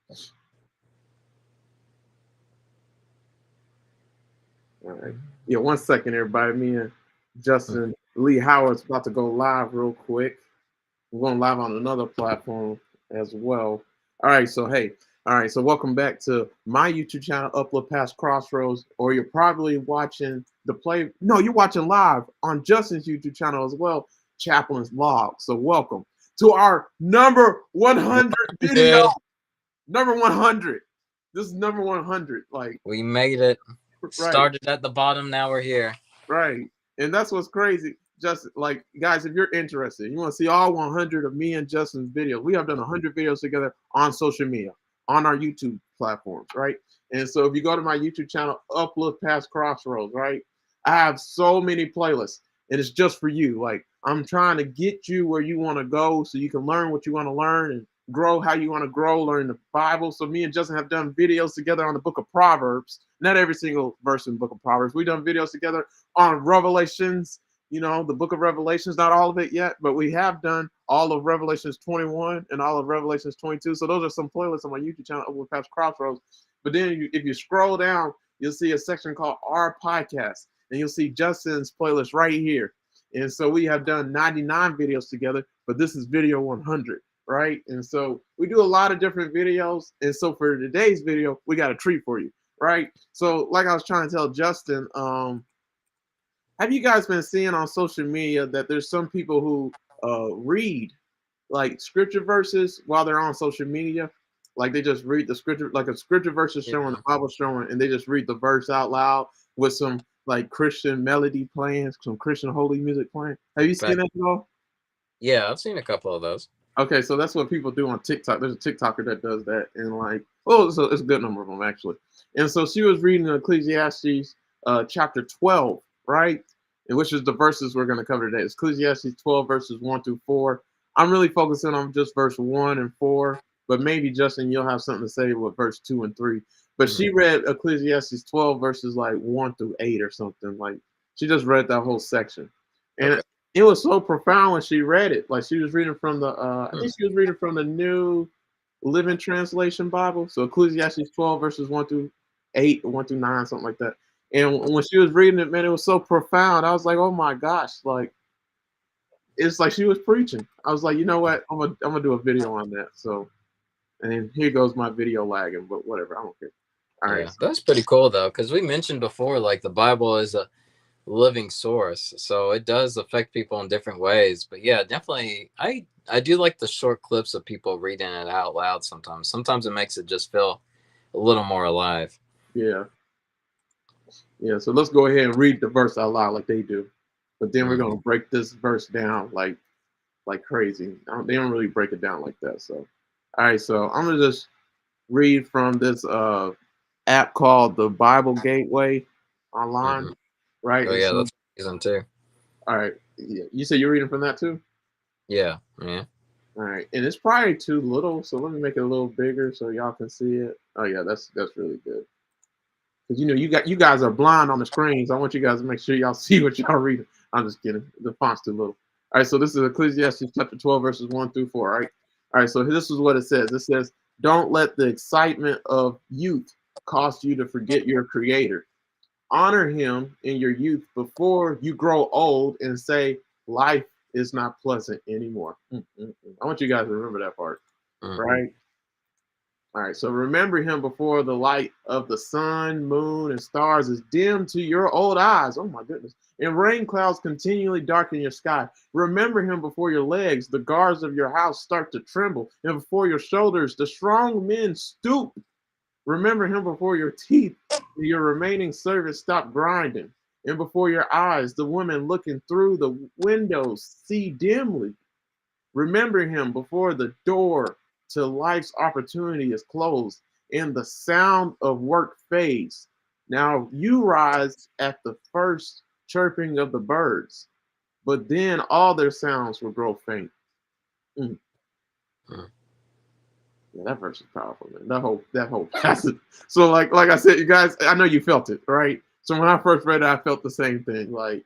All right. Yeah, 1 second, everybody. Me and Justin Lee Howard's about to go live real quick. We're going live on another platform as well. All right, so hey, all right, so welcome back to my YouTube channel, Uplift past Crossroads, or you're probably watching the play. No, you're watching live on Justin's YouTube channel as well, Chaplain's Vlog. So welcome to our number 100 video. Number 100. This is number 100. Like, we made it. right. Started at the bottom, now we're here. Right. And that's what's crazy. Just like, guys, if you're interested, you want to see all 100 of me and Justin's videos. We have done 100 videos together on social media, on our YouTube platforms, right? And so if you go to my YouTube channel, Uplift past Crossroads, right? I have so many playlists, and it's just for you. Like, I'm trying to get you where you want to go so you can learn what you want to learn and grow how you want to grow, learn the Bible. So me and Justin have done videos together on the book of Proverbs. Not every single verse in the book of Proverbs. We've done videos together on Revelations, you know, the book of Revelations, not all of it yet, but we have done all of Revelations 21 and all of Revelations 22. So those are some playlists on my YouTube channel over past Crossroads. But then if you scroll down, you'll see a section called Our Podcast, and you'll see Justin's playlist right here. And so we have done 99 videos together, but this is video 100. Right? And so we do a lot of different videos. And so for today's video, we got a treat for you, right? So like I was trying to tell Justin, have you guys been seeing on social media that there's some people who read like scripture verses while they're on social media? Like they just read the scripture, like a scripture verse is showing, the Bible showing, and they just read the verse out loud with some like Christian melody playing, some Christian holy music playing. Have you seen that at all? Yeah, I've seen a couple of those. Okay, so that's what people do on TikTok. There's a TikToker that does that, and like, oh, so it's a good number of them actually. And so she was reading Ecclesiastes chapter 12, right? And which is the verses we're going to cover today. It's Ecclesiastes 12 verses 1 through 4. I'm really focusing on just verse 1 and 4, but maybe Justin, you'll have something to say with verse 2 and 3. But she read Ecclesiastes 12 verses like 1 through 8 or something. Like she just read that whole section, and it was so profound when she read it. Like she was reading from the, I think she was reading from the New Living Translation Bible. So Ecclesiastes 12 verses 1 through 8, 1 through 9, something like that. And when she was reading it, man, it was so profound. I was like, oh my gosh, like it's like she was preaching. I was like, you know what, I'm gonna do a video on that. So, and then here goes my video lagging, but whatever, I don't care. All right, that's pretty cool though, because we mentioned before, like the Bible is a living source, so it does affect people in different ways. But yeah, definitely I do like the short clips of people reading it out loud. Sometimes it makes it just feel a little more alive. Yeah, so let's go ahead and read the verse out loud like they do, but then we're gonna break this verse down like crazy. They don't really break it down like that. So all right, so I'm gonna just read from this app called the Bible Gateway online. Right. Oh yeah, that's reason too. All right. Yeah. You said you're reading from that too? Yeah. All right. And it's probably too little, so let me make it a little bigger so y'all can see it. Oh yeah, that's really good. Because you guys are blind on the screens. I want you guys to make sure y'all see what y'all reading. I'm just kidding. The font's too little. All right. So this is Ecclesiastes chapter 12 verses 1 through 4. All right. All right. So this is what it says. It says, "Don't let the excitement of youth cause you to forget your Creator. Honor him in your youth before you grow old and say life is not pleasant anymore." I want you guys to remember that part, right? All right, so remember him before the light of the sun, moon, and stars is dim to your old eyes. Oh my goodness. And rain clouds continually darken your sky. Remember him before your legs, the guards of your house start to tremble, and before your shoulders, the strong men stoop. Remember him before your teeth, your remaining servants stop grinding, and before your eyes, the women looking through the windows see dimly. Remember him before the door to life's opportunity is closed, and the sound of work fades. Now you rise at the first chirping of the birds, but then all their sounds will grow faint. Yeah, that verse is powerful, man. That whole passage. So like I said, you guys, I know you felt it, right? So when I first read it, I felt the same thing. Like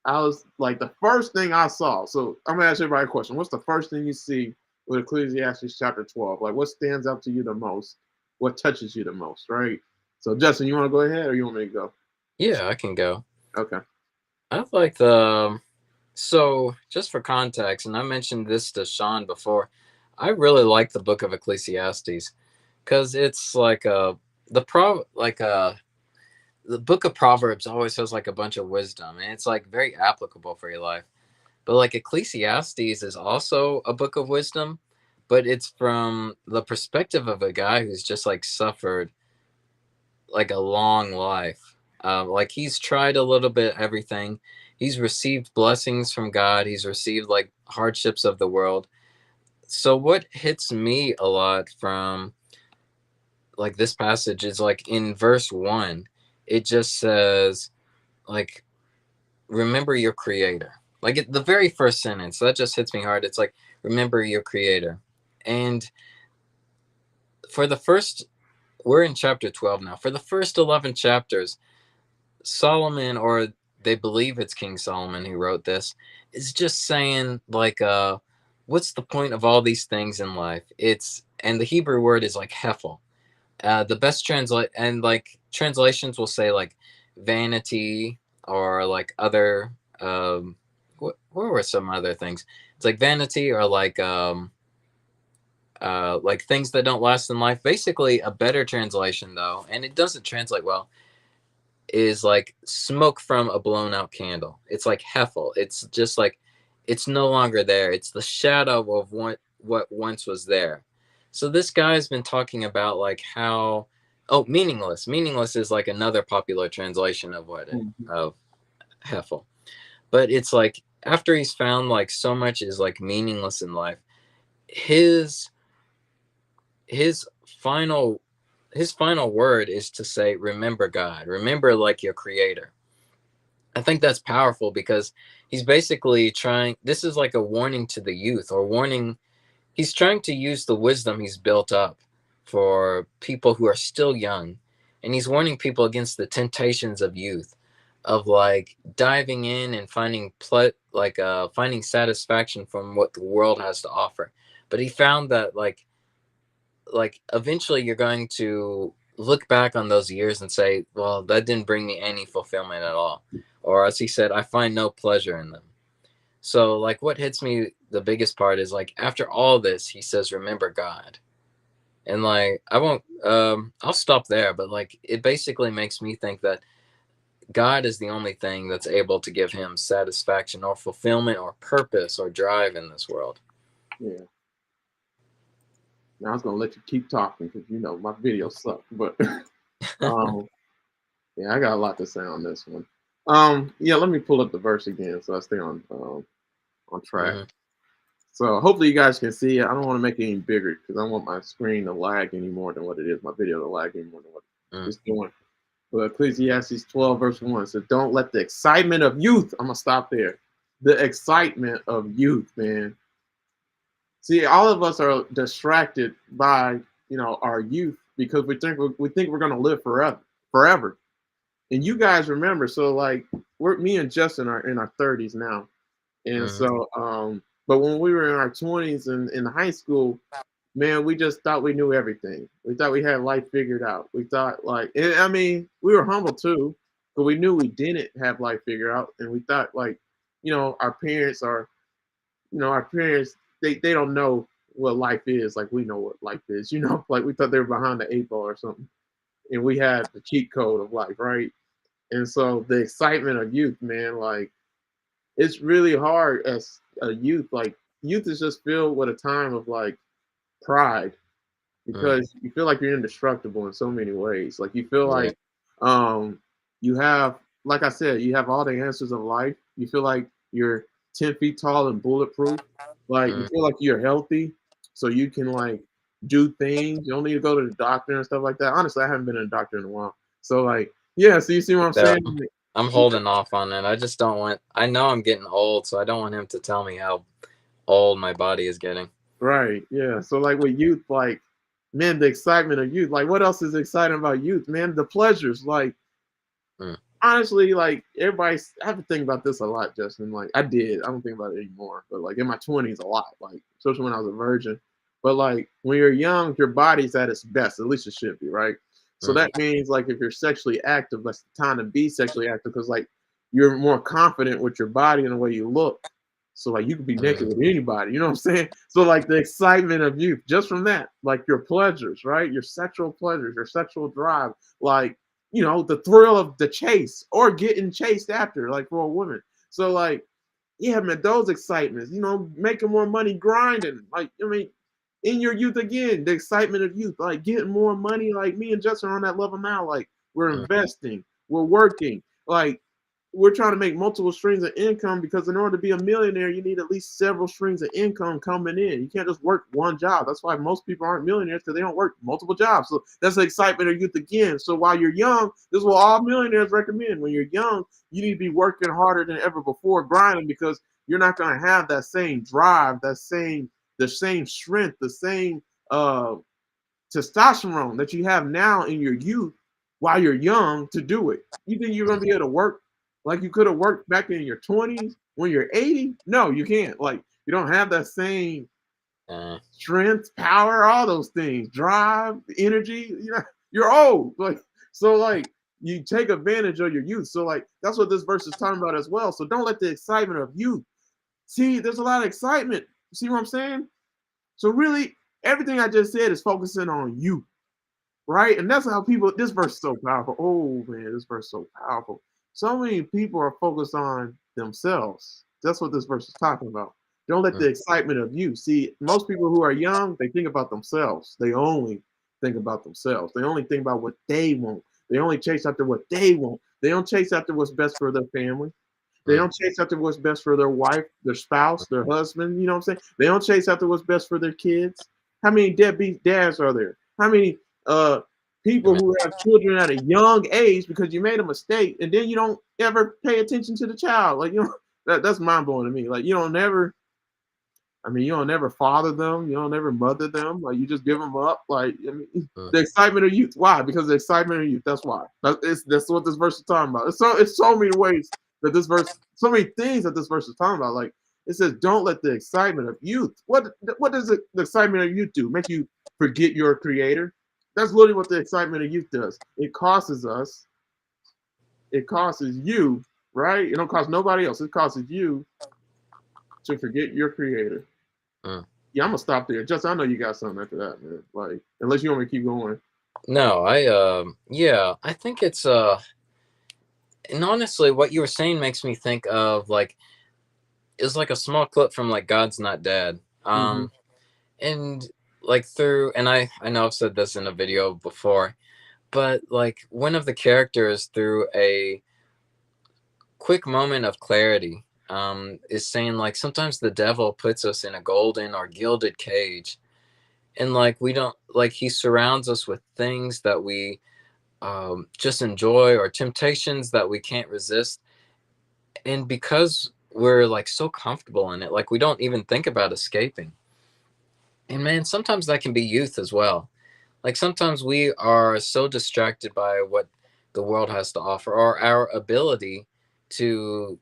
I was like the first thing I saw. So I'm gonna ask everybody a question. What's the first thing you see with Ecclesiastes chapter 12? Like, what stands out to you the most? What touches you the most, right? So, Justin, you want to go ahead or you want me to go? Yeah, I can go. Okay. I like the so just for context, and I mentioned this to Sean before. I really like the book of Ecclesiastes because it's like the book of Proverbs always has like a bunch of wisdom, and it's like very applicable for your life. But like Ecclesiastes is also a book of wisdom, but it's from the perspective of a guy who's just like suffered like a long life. Like he's tried a little bit everything. He's received blessings from God. He's received like hardships of the world. So what hits me a lot from like this passage is like in verse 1, it just says like remember your creator. Like the very first sentence, that just hits me hard. It's like remember your creator. And for the first we're in chapter 12 now. For the first 11 chapters, Solomon, or they believe it's King Solomon who wrote this, is just saying like what's the point of all these things in life? It's and the Hebrew word is like hefel. The best translate and like translations will say like vanity or like other what were some other things? It's like vanity or like things that don't last in life. Basically a better translation though, and it doesn't translate well, is like smoke from a blown out candle. It's like Hefel. It's just like it's no longer there. It's the shadow of what once was there. So this guy's been talking about like how meaningless. Meaningless is like another popular translation of of Hefel. But it's like after he's found like so much is like meaningless in life, his his final his final word is to say remember God, remember like your creator. I think that's powerful because he's basically trying, this is like a warning to the youth, or warning, he's trying to use the wisdom he's built up for people who are still young, and he's warning people against the temptations of youth, of like diving in and finding satisfaction from what the world has to offer. But he found that like eventually you're going to look back on those years and say, well, that didn't bring me any fulfillment at all. Or as he said, I find no pleasure in them. So like what hits me the biggest part is like after all this, he says, remember God. And like I won't I'll stop there, but like it basically makes me think that God is the only thing that's able to give him satisfaction or fulfillment or purpose or drive in this world. Yeah. Now I was gonna let you keep talking because you know my video sucked, but um, yeah, I got a lot to say on this one. Yeah, let me pull up the verse again so I stay on track. Mm-hmm. So hopefully you guys can see it. I don't want to make it any bigger because I don't want my screen to lag any more than what it is. My video to lag any more than what it's doing. But Ecclesiastes 12 verse 1 says, "Don't let the excitement of youth." I'm gonna stop there. The excitement of youth, man. See, all of us are distracted by our youth because we think we're gonna live forever. And you guys remember, so like me and Justin are in our 30s now, and Mm-hmm. so but when we were in our 20s and in high school, man, we just thought we knew everything. We thought we had life figured out. We thought like, and, I mean, we were humble too, but we knew we didn't have life figured out, and we thought like, our parents they don't know what life is like we know what life is. Like we thought they were behind the 8 ball or something, and we had the cheat code of life, right? And so the excitement of youth, man, like it's really hard as a youth. Like youth is just filled with a time of like pride because you feel like you're indestructible in so many ways. Like you feel Yeah. like um you have, like I said, you have all the answers of life. You feel like you're 10 feet tall and bulletproof. Like you Mm-hmm. feel like you're healthy, so you can like do things. You don't need to go to the doctor and stuff like that. Honestly, I haven't been to a doctor in a while. So like, yeah, so you see what I'm Yeah. saying? I'm holding off on it. I just don't want. I know I'm getting old, so I don't want him to tell me how old my body is getting. Right. Yeah. So like with youth, like man, the excitement of youth. Like what else is exciting about youth, man? The pleasures. Like Mm. honestly, like everybody's, I have to think about this a lot, Justin. Like I did, I don't think about it anymore, but like in my 20s, a lot, like especially when I was a virgin. But like when you're young, your body's at its best, at least it should be, right? So Mm, that means like if you're sexually active, that's the time to be sexually active because like you're more confident with your body and the way you look. So like you could be naked mm, with anybody, you know what I'm saying? So like the excitement of youth, just from that, like your pleasures, right? Your sexual pleasures, your sexual drive, like the thrill of the chase or getting chased after, like for a woman. So like, yeah, man, those excitements, making more money grinding. Like, I mean, in your youth again, the excitement of youth, like getting more money, like me and Justin are on that level now. Like we're mm, investing, we're working, like we're trying to make multiple streams of income because in order to be a millionaire, you need at least several streams of income coming in. You can't just work one job. That's why most people aren't millionaires because they don't work multiple jobs. So that's the excitement of youth again. So while you're young, this is what all millionaires recommend. When you're young, you need to be working harder than ever before, grinding because you're not going to have that same drive, the same strength, the same testosterone that you have now in your youth while you're young to do it. You think you're gonna mm. be able to work like you could have worked back in your 20s when you're 80? No, you can't. Like you don't have that same Uh, strength, power, all those things, drive, energy. You're old. Like so, like you take advantage of your youth. So, like that's what this verse is talking about as well. So don't let the excitement of youth. See, there's a lot of excitement. See what I'm saying? So really, everything I just said is focusing on you, right? And that's how people. This verse is so powerful. Oh man, this verse is so powerful. So many people are focused on themselves. That's what this verse is talking about. Don't let mm, the excitement of you. See, most people who are young, they think about themselves. They only think about themselves. They only think about what they want. They only chase after what they want. They don't chase after what's best for their family. They mm, don't chase after what's best for their wife, their spouse, their husband. You know what I'm saying? They don't chase after what's best for their kids. How many deadbeat dads are there? How many uh people amen. who have children at a young age because you made a mistake and then you don't ever pay attention to the child? Like that's mind blowing to me. Like you don't never father them, you don't never mother them. Like you just give them up. Like I mean, Mm. the excitement of youth. Why? Because the excitement of youth. That's why. That's what this verse is talking about. It's so many ways that this verse, so many things that this verse is talking about. Like it says, don't let the excitement of youth. What does the excitement of youth do? Make you forget your creator? That's literally what the excitement of youth does. It causes us. It causes you, right? It don't cost nobody else. It causes you to forget your creator. Mm. Yeah, I'm gonna stop there. Just I know you got something after that, man. Like, unless you want me to keep going. No, yeah, I think it's and honestly, what you were saying makes me think of like is like a small clip from like God's Not Dead. Mm-hmm. And like through, and I know I've said this in a video before, but like one of the characters through a quick moment of clarity is saying like sometimes the devil puts us in a golden or gilded cage, and like we don't like he surrounds us with things that we just enjoy or temptations that we can't resist, and because we're like so comfortable in it, like we don't even think about escaping. And man, sometimes that can be youth as well. Like sometimes we are so distracted by what the world has to offer or our ability to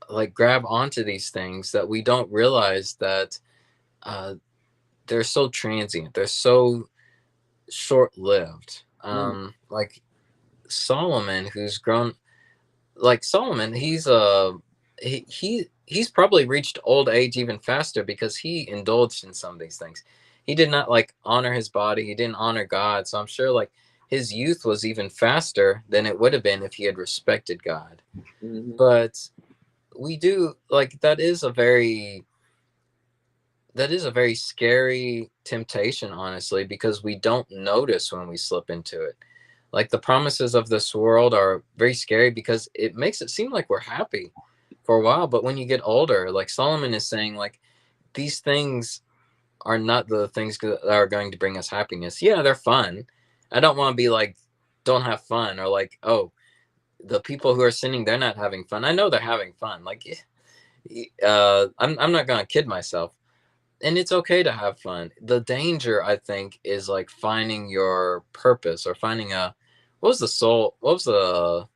like grab onto these things that we don't realize that uh, they're so transient, they're so short-lived. Mm-hmm. Like Solomon, who's grown like Solomon, he's probably reached old age even faster because he indulged in some of these things. He did not like honor his body, he didn't honor God. So I'm sure like his youth was even faster than it would have been if he had respected God. Mm-hmm. But we do like that is a very scary temptation, honestly, because we don't notice when we slip into it. Like the promises of this world are very scary because it makes it seem like we're happy for a while, but when you get older, like Solomon is saying, like these things are not the things that are going to bring us happiness. Yeah, they're fun. I don't want to be like, don't have fun, or like, oh, the people who are sinning, they're not having fun. I know they're having fun. Like, I'm not gonna kid myself, and it's okay to have fun. The danger, I think, is like finding your purpose or finding a what was the soul? What was the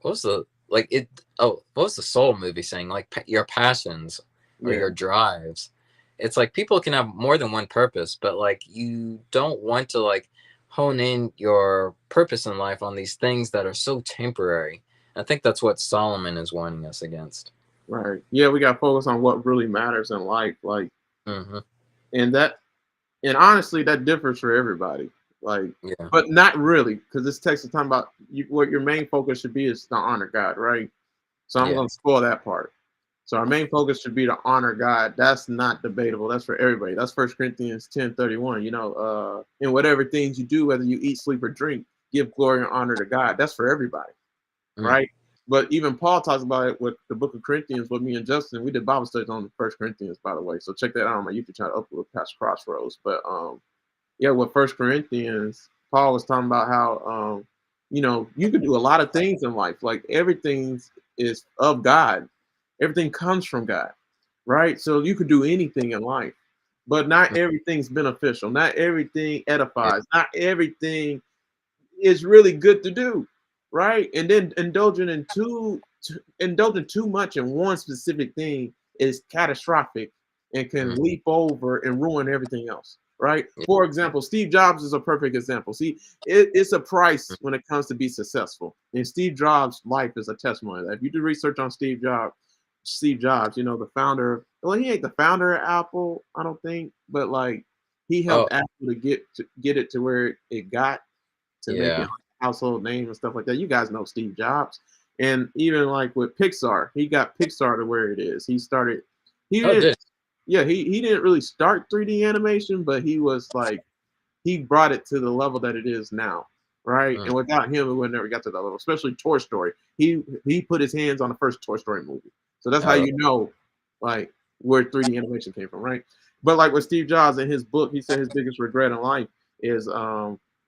what was the like it? Oh, what was the Soul movie saying? Like your passions or Yeah, your drives. It's like people can have more than one purpose, but like you don't want to like hone in your purpose in life on these things that are so temporary. I think that's what Solomon is warning us against. right. Yeah, we got to focus on what really matters in life, like, Hmm. and and honestly, that differs for everybody. Like, Yeah. but not really, because this text is talking about what your main focus should be is to honor God, right? So I'm Yeah. going to spoil that part. So our main focus should be to honor God. That's not debatable. That's for everybody. That's 1 Corinthians 10:31. In whatever things you do, whether you eat, sleep, or drink, give glory and honor to God. That's for everybody, Mm. right? But even Paul talks about it with the book of Corinthians with me and Justin. We did Bible studies on 1 Corinthians, by the way. So check that out on my YouTube channel, Uplift past Crossroads. But yeah, with 1 Corinthians, Paul was talking about how you could do a lot of things in life. Like everything is of God. Everything comes from God, right? So you could do anything in life, but not Mm. everything's beneficial. Not everything Yeah. edifies. Not everything is really good to do, right? And then indulging too much in one specific thing is catastrophic and can Mm. leap over and ruin everything else, right? Yeah. For example, Steve Jobs is a perfect example. See, it's a price when it comes to be successful, and Steve Jobs' life is a testimony of that. If you do research on Steve Jobs, the founder. Well, he ain't the founder of Apple, I don't think, but like he Oh, helped Apple to get it to where it got to make it yeah. like a household name and stuff like that. You guys know Steve Jobs, and even like with Pixar, he got Pixar to where it is. He started. He Oh, didn't. did. Yeah, he didn't really start 3D animation, but he was like he brought it to the level that it is now, right? Mm. And without him, it would never got to that level. Especially Toy Story. He put his hands on the first Toy Story movie, so that's how Oh, you know, like where 3D animation came from, right? But like with Steve Jobs in his book, he said his biggest regret in life is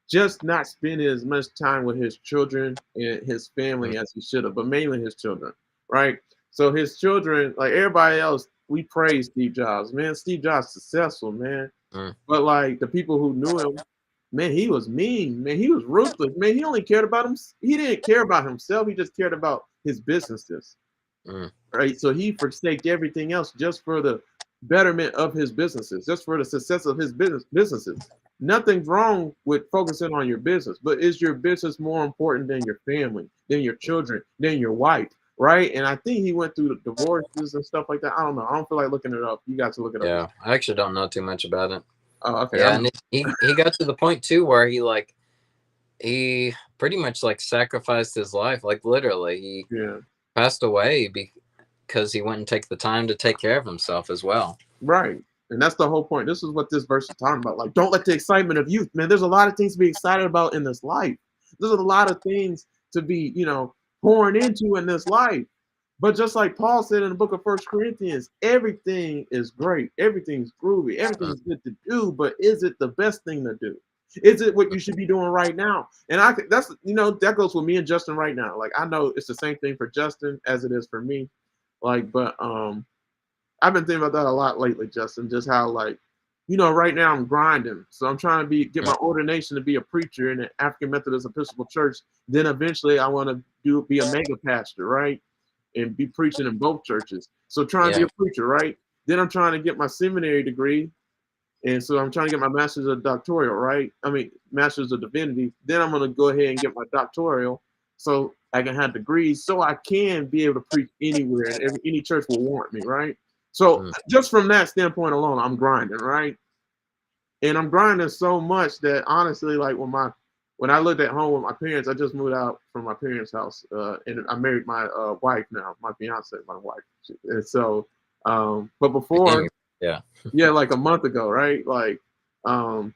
just not spending as much time with his children and his mm. family as he should have, but mainly his children, right? So his children, like everybody else, we praise Steve Jobs, man. Steve Jobs successful, man. Mm. But like the people who knew him, man, he was mean, man. He was ruthless, man. He only cared about him. He didn't care about himself. He just cared about his businesses, Mm. right? So he forsake everything else just for the betterment of his businesses, just for the success of his businesses. Nothing's wrong with focusing on your business, but is your business more important than your family, than your children, than your wife, right? And I think he went through the divorces and stuff like that. I don't know. I don't feel like looking it up. You got to look it up. Yeah. I actually don't know too much about it. Oh, okay. Yeah, and he got to the point too where he pretty much like sacrificed his life, like literally. He Yeah. passed away because he wouldn't take the time to take care of himself as well. Right. And that's the whole point. This is what this verse is talking about. Like, don't let the excitement of youth, man. There's a lot of things to be excited about in this life. There's a lot of things to be, pouring into in this life. But just like Paul said in the book of 1 Corinthians, everything is great, everything's groovy, Mm. everything's good to do, but is it the best thing to do? Is it what you should be doing right now? And that goes with me and Justin right now. Like I know it's the same thing for Justin as it is for me. Like, but I've been thinking about that a lot lately, Justin. Just how right now I'm grinding, so I'm trying to get Mm. my ordination to be a preacher in an African Methodist Episcopal Church. Then eventually I want to be a mega pastor, right, and be preaching in both churches. So trying to be Yeah. a preacher, right. Then I'm trying to get my seminary degree, and so I'm trying to get my master's of doctoral, right. I mean, master's of divinity. Then I'm going to go ahead and get my doctoral, so I can have degrees, so I can be able to preach anywhere, and any church will want me, right. So Mm. just from that standpoint alone, I'm grinding, right? And I'm grinding so much that honestly, like when I lived at home with my parents, I just moved out from my parents' house, and I married my wife now, my fiance, my wife. And so, but before, Became, yeah. yeah, like a month ago, right? Like, um,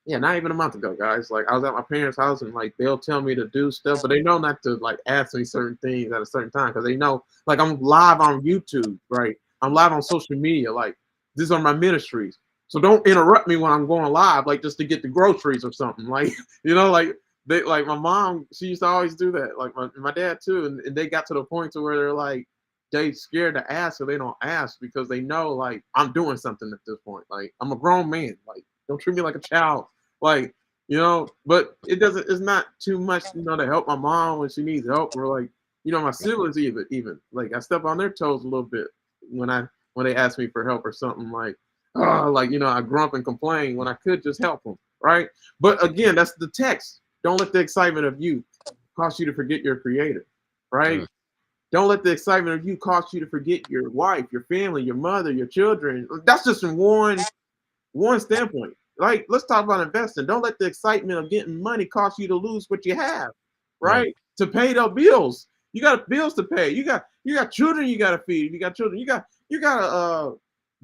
yeah, not even a month ago, guys. Like I was at my parents' house and like they'll tell me to do stuff, but they know not to like ask me certain things at a certain time because they know like I'm live on YouTube, right? I'm live on social media, like these are my ministries. So don't interrupt me when I'm going live, like just to get the groceries or something. Like, like they like my mom, she used to always do that. Like my dad too. And they got to the point to where they're like they scared to ask, so they don't ask because they know like I'm doing something at this point. Like I'm a grown man. Like don't treat me like a child. Like, But it's not too much, to help my mom when she needs help, or like, my siblings even like I step on their toes a little bit when they ask me for help or something like, oh, like, I grump and complain when I could just help them, right? But again, that's the text. Don't let the excitement of youth cause you to forget your creator, right? Mm. Don't let the excitement of you cause you to forget your wife, your family, your mother, your children. That's just from one standpoint. Like, let's talk about investing. Don't let the excitement of getting money cause you to lose what you have, Right. right? To pay the bills. You got bills to pay. You got children you got to feed. You got children. You got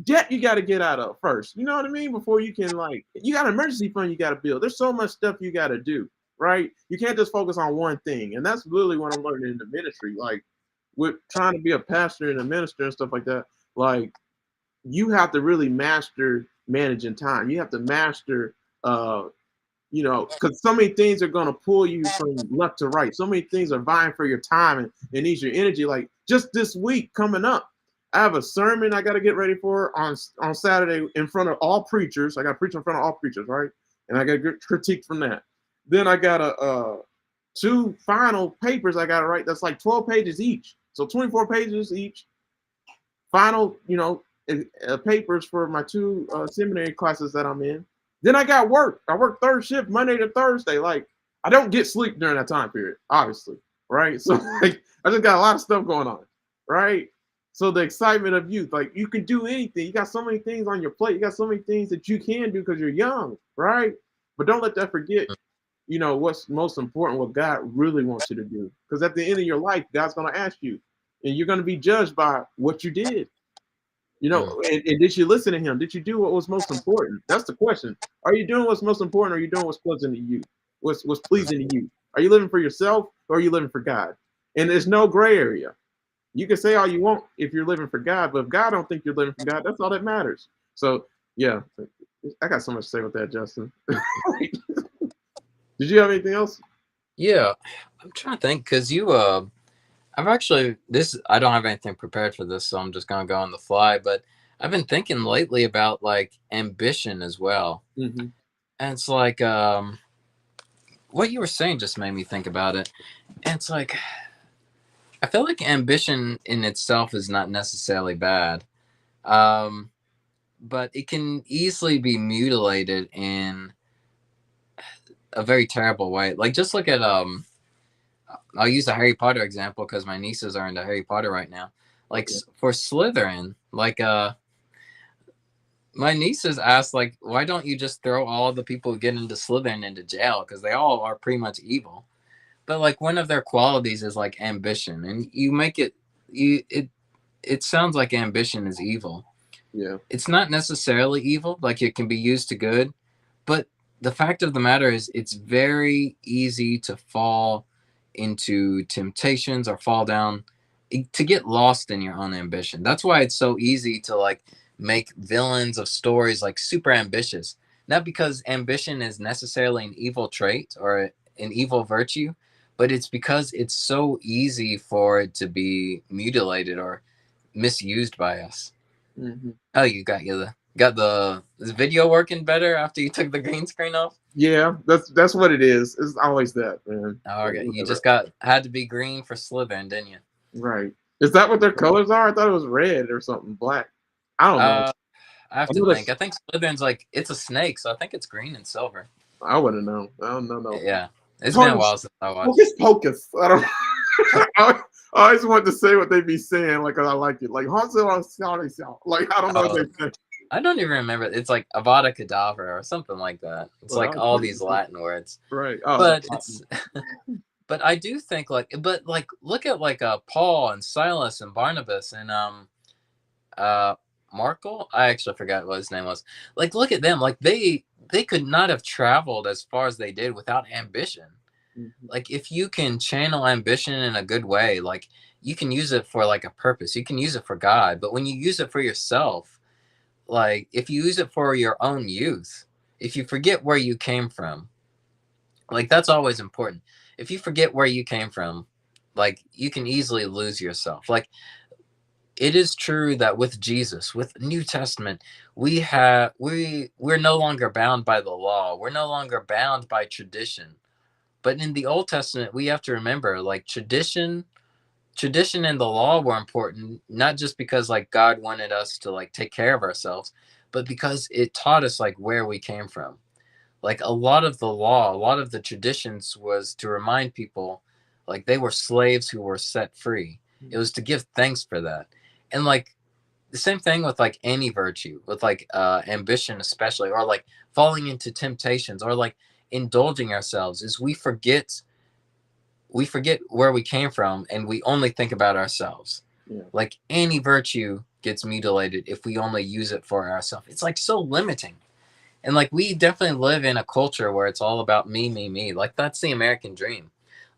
debt you got to get out of first. You know what I mean? Before you can, like, you got an emergency fund you got to build. There's so much stuff you got to do, right? You can't just focus on one thing. And that's literally what I'm learning in the ministry. Like, with trying to be a pastor and a minister and stuff like that, like, you have to really master managing time. You have to master, because so many things are going to pull you from left to right. So many things are vying for your time and needs your energy. Like, just this week coming up, I have a sermon I got to get ready for on Saturday in front of all preachers. I got to preach in front of all preachers, right? And I got to get critique from that. Then I got two final papers I got to write. That's like 12 pages each, so 24 pages each. Final, papers for my two seminary classes that I'm in. Then I got work. I work third shift Monday to Thursday. Like, I don't get sleep during that time period, obviously, right? So like, I just got a lot of stuff going on, right? So the excitement of youth, like, you can do anything. You got so many things on your plate. You got so many things that you can do because you're young, right? But don't let that forget, what's most important, what God really wants you to do. Because at the end of your life, God's going to ask you, and you're going to be judged by what you did. Mm. And did you listen to him? Did you do what was most important? That's the question. Are you doing what's most important? Or are you doing what's pleasant to you? What's pleasing to you? Are you living for yourself or are you living for God? And there's no gray area. You can say all you want if you're living for God, but if God don't think you're living for God, that's all that matters. So yeah, I got so much to say with that, Justin. Did you have anything else? Yeah, I'm trying to think because I've actually I don't have anything prepared for this, so I'm just gonna go on the fly. But I've been thinking lately about like ambition as well, Mm-hmm. and it's like what you were saying just made me think about it. And it's like I feel like ambition in itself is not necessarily bad, um, but it can easily be mutilated in a very terrible way. Like just look at I'll use the Harry Potter example because my nieces are into Harry Potter right now. Like Okay. for Slytherin, like my nieces asked like, why don't you just throw all the people who get into Slytherin into jail because they all are pretty much evil. But like one of their qualities is like ambition, and you make it it sounds like ambition is evil. Yeah. It's not necessarily evil, like it can be used to good, but the fact of the matter is it's very easy to fall into temptations or fall down to get lost in your own ambition. That's why it's so easy to like make villains of stories like super ambitious. Not because ambition is necessarily an evil trait or an evil virtue, but it's because it's so easy for it to be mutilated or misused by us. Mm-hmm. Oh, you got the is video working better after you took the green screen off? Yeah, that's what it is. It's always that, man. Oh, But okay, you whatever. just got had to be green for Slytherin, didn't you? Right. Is that what their colors are? I thought it was red or something black. I don't know. Uh, I have I to know think. that's. I think Slytherin's like it's a snake, so I think it's green and silver. I wouldn't know. I don't know. No. Yeah, it's been a Hocus while since I watched. Hocus Pocus. I don't. I always want to say what they be saying, like, 'cause I like it. Like Haunted on Sally South. Like, I don't know what Oh, they say. I don't even remember. It's like Avada Kedavra or something like that. It's But I like was all pretty these Latin words, right. Oh, but it's. But I do think like, but like, look at like Paul and Silas and Barnabas and uh Markle. I actually forgot what his name was. Like, look at them. Like they could not have traveled as far as they did without ambition. mhm. Like if you can channel ambition in a good way, like you can use it for like a purpose. You can use it for God. But when you use it for yourself, like if you use it for your own youth, if you forget where you came from, like that's always important. If you forget where you came from, like you can easily lose yourself. Like it is true that with Jesus, with New Testament, we're no longer bound by the law. We're no longer bound by tradition. But in the Old Testament, we have to remember, like, tradition and the law were important, not just because like God wanted us to like take care of ourselves, but because it taught us like where we came from. Like a lot of the law, a lot of the traditions was to remind people like they were slaves who were set free. It was to give thanks for that. And like the same thing with like any virtue, with like ambition especially, or like falling into temptations, or like indulging ourselves, is we forget where we came from and we only think about ourselves. Yeah. Like any virtue gets mutilated if we only use it for ourselves. It's like so limiting. And like we definitely live in a culture where it's all about me, me, me. Like that's the American dream.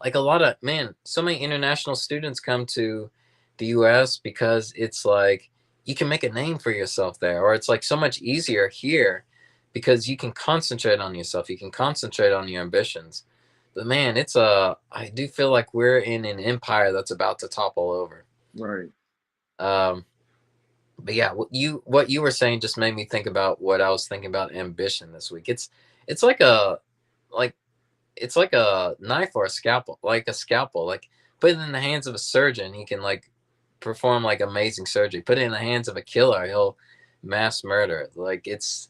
Like a lot of, man, so many international students come to the US because it's like you can make a name for yourself there, or it's like so much easier here because you can concentrate on yourself, you can concentrate on your ambitions. But man, I do feel like we're in an empire that's about to topple over. Right. Um, but yeah, what you were saying just made me think about what I was thinking about ambition this week. It's like it's like a knife or a scalpel, like a scalpel. Like put it in the hands of a surgeon, he can like perform like amazing surgery. Put it in the hands of a killer, he'll mass murder it. Like it's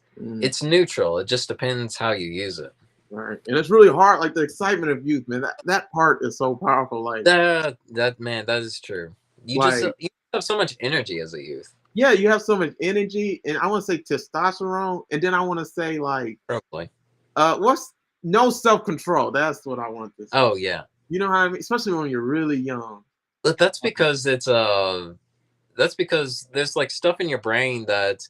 neutral. It just depends how you use it. Right. And it's really hard, like the excitement of youth, man. That part is so powerful. That man, that is true. Like You have so much energy as a youth. yeah, you have so much energy, and I want to say testosterone, and then I want to say like, Probably. what's no self control. That's what I want to say. Oh yeah. You know how I mean? Especially when you're really young. But that's because there's like stuff in your brain that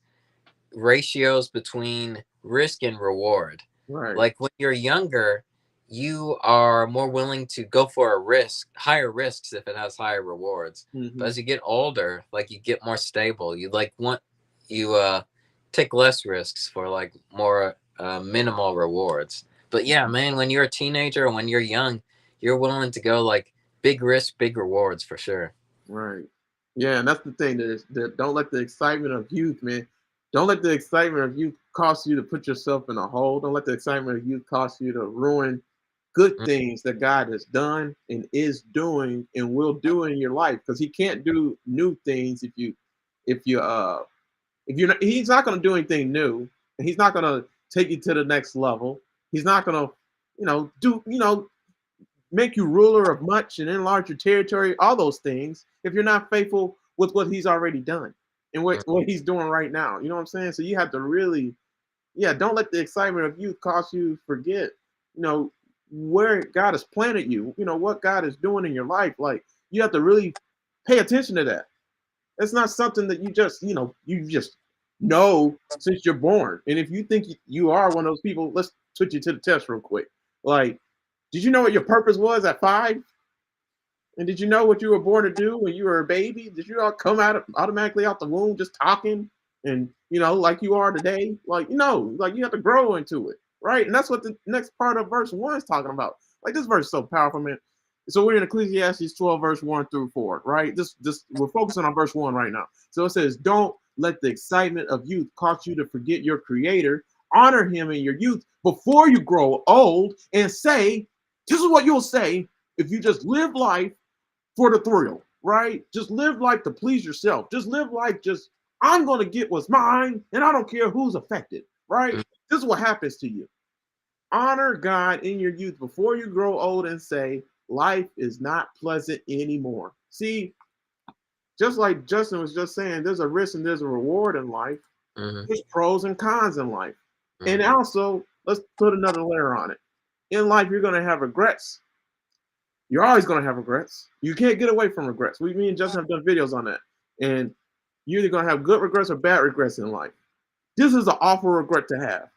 ratios between risk and reward. Right. Like when you're younger, you are more willing to go for a risk, higher risks if it has higher rewards. But Mm-hmm. as you get older, like you get more stable. You take less risks for like more minimal rewards. But yeah, man, when you're a teenager and when you're young, you're willing to go like big risk, big rewards for sure. Right. Yeah, and that's the thing. That don't let the excitement of youth, man. Don't let the excitement of youth cost you to put yourself in a hole. Don't let the excitement of youth cost you to ruin good Mm, things that God has done and is doing and will do in your life. Because He can't do new things if you're not, He's not going to do anything new, and He's not going to take you to the next level. He's not going to, do make you ruler of much and enlarge your territory, all those things, if you're not faithful with what he's already done and mm, what he's doing right now. You know what I'm saying? So you have to really, yeah, don't let the excitement of youth cause you forget, you know, where God has planted you, what God is doing in your life. Like you have to really pay attention to that. It's not something that you just know since you're born. And if you think you are one of those people, let's put you to the test real quick. Like, did you know what your purpose was at 5? And did you know what you were born to do when you were a baby? Did you all come out automatically out the womb just talking and like you are today? Like like you have to grow into it, right? And that's what the next part of verse 1 is talking about. Like this verse is so powerful, man. So we're in Ecclesiastes 12, verse 1 through 4, right? This we're focusing on verse 1 right now. So it says, "Don't let the excitement of youth cause you to forget your creator. Honor him in your youth before you grow old and say, this is what you'll say if you just live life for the thrill, right? Just live life to please yourself. Just live life I'm going to get what's mine and I don't care who's affected, right? mm. This is what happens to you. Honor God in your youth before you grow old and say, life is not pleasant anymore. See, just like Justin was just saying, there's a risk and there's a reward in life. Mhm, There's pros and cons in life. And mhm, also, let's put another layer on it. In life, you're going to have regrets. You're always going to have regrets. You can't get away from regrets. Me and Justin have done videos on that. And you're either going to have good regrets or bad regrets in life. This is an awful regret to have.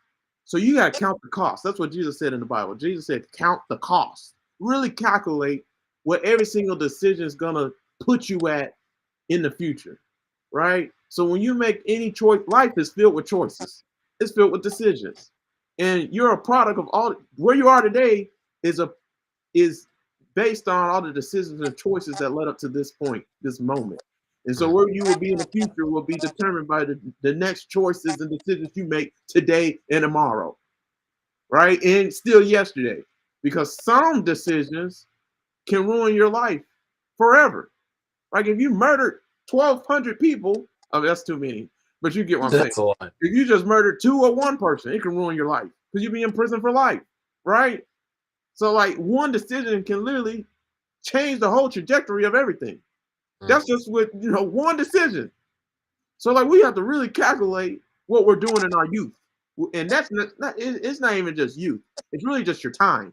So you got to count the cost. That's what Jesus said in the Bible. Jesus said, count the cost. Really calculate what every single decision is going to put you at in the future, right? So when you make any choice, life is filled with choices. It's filled with decisions. And you're a product of all where you are today is based on all the decisions and choices that led up to this point, this moment. And so where you will be in the future will be determined by the next choices and decisions you make today and tomorrow, right? And still yesterday. Because some decisions can ruin your life forever. Like if you murdered 1,200 people, oh, that's too many. But you get what I'm saying. That's a lot. If you just murdered 2 or 1 person, it can ruin your life because you'll be in prison for life, right? So like one decision can literally change the whole trajectory of everything. That's just with one decision. So like we have to really calculate what we're doing in our youth, and that's not it's not even just youth. It's really just your time,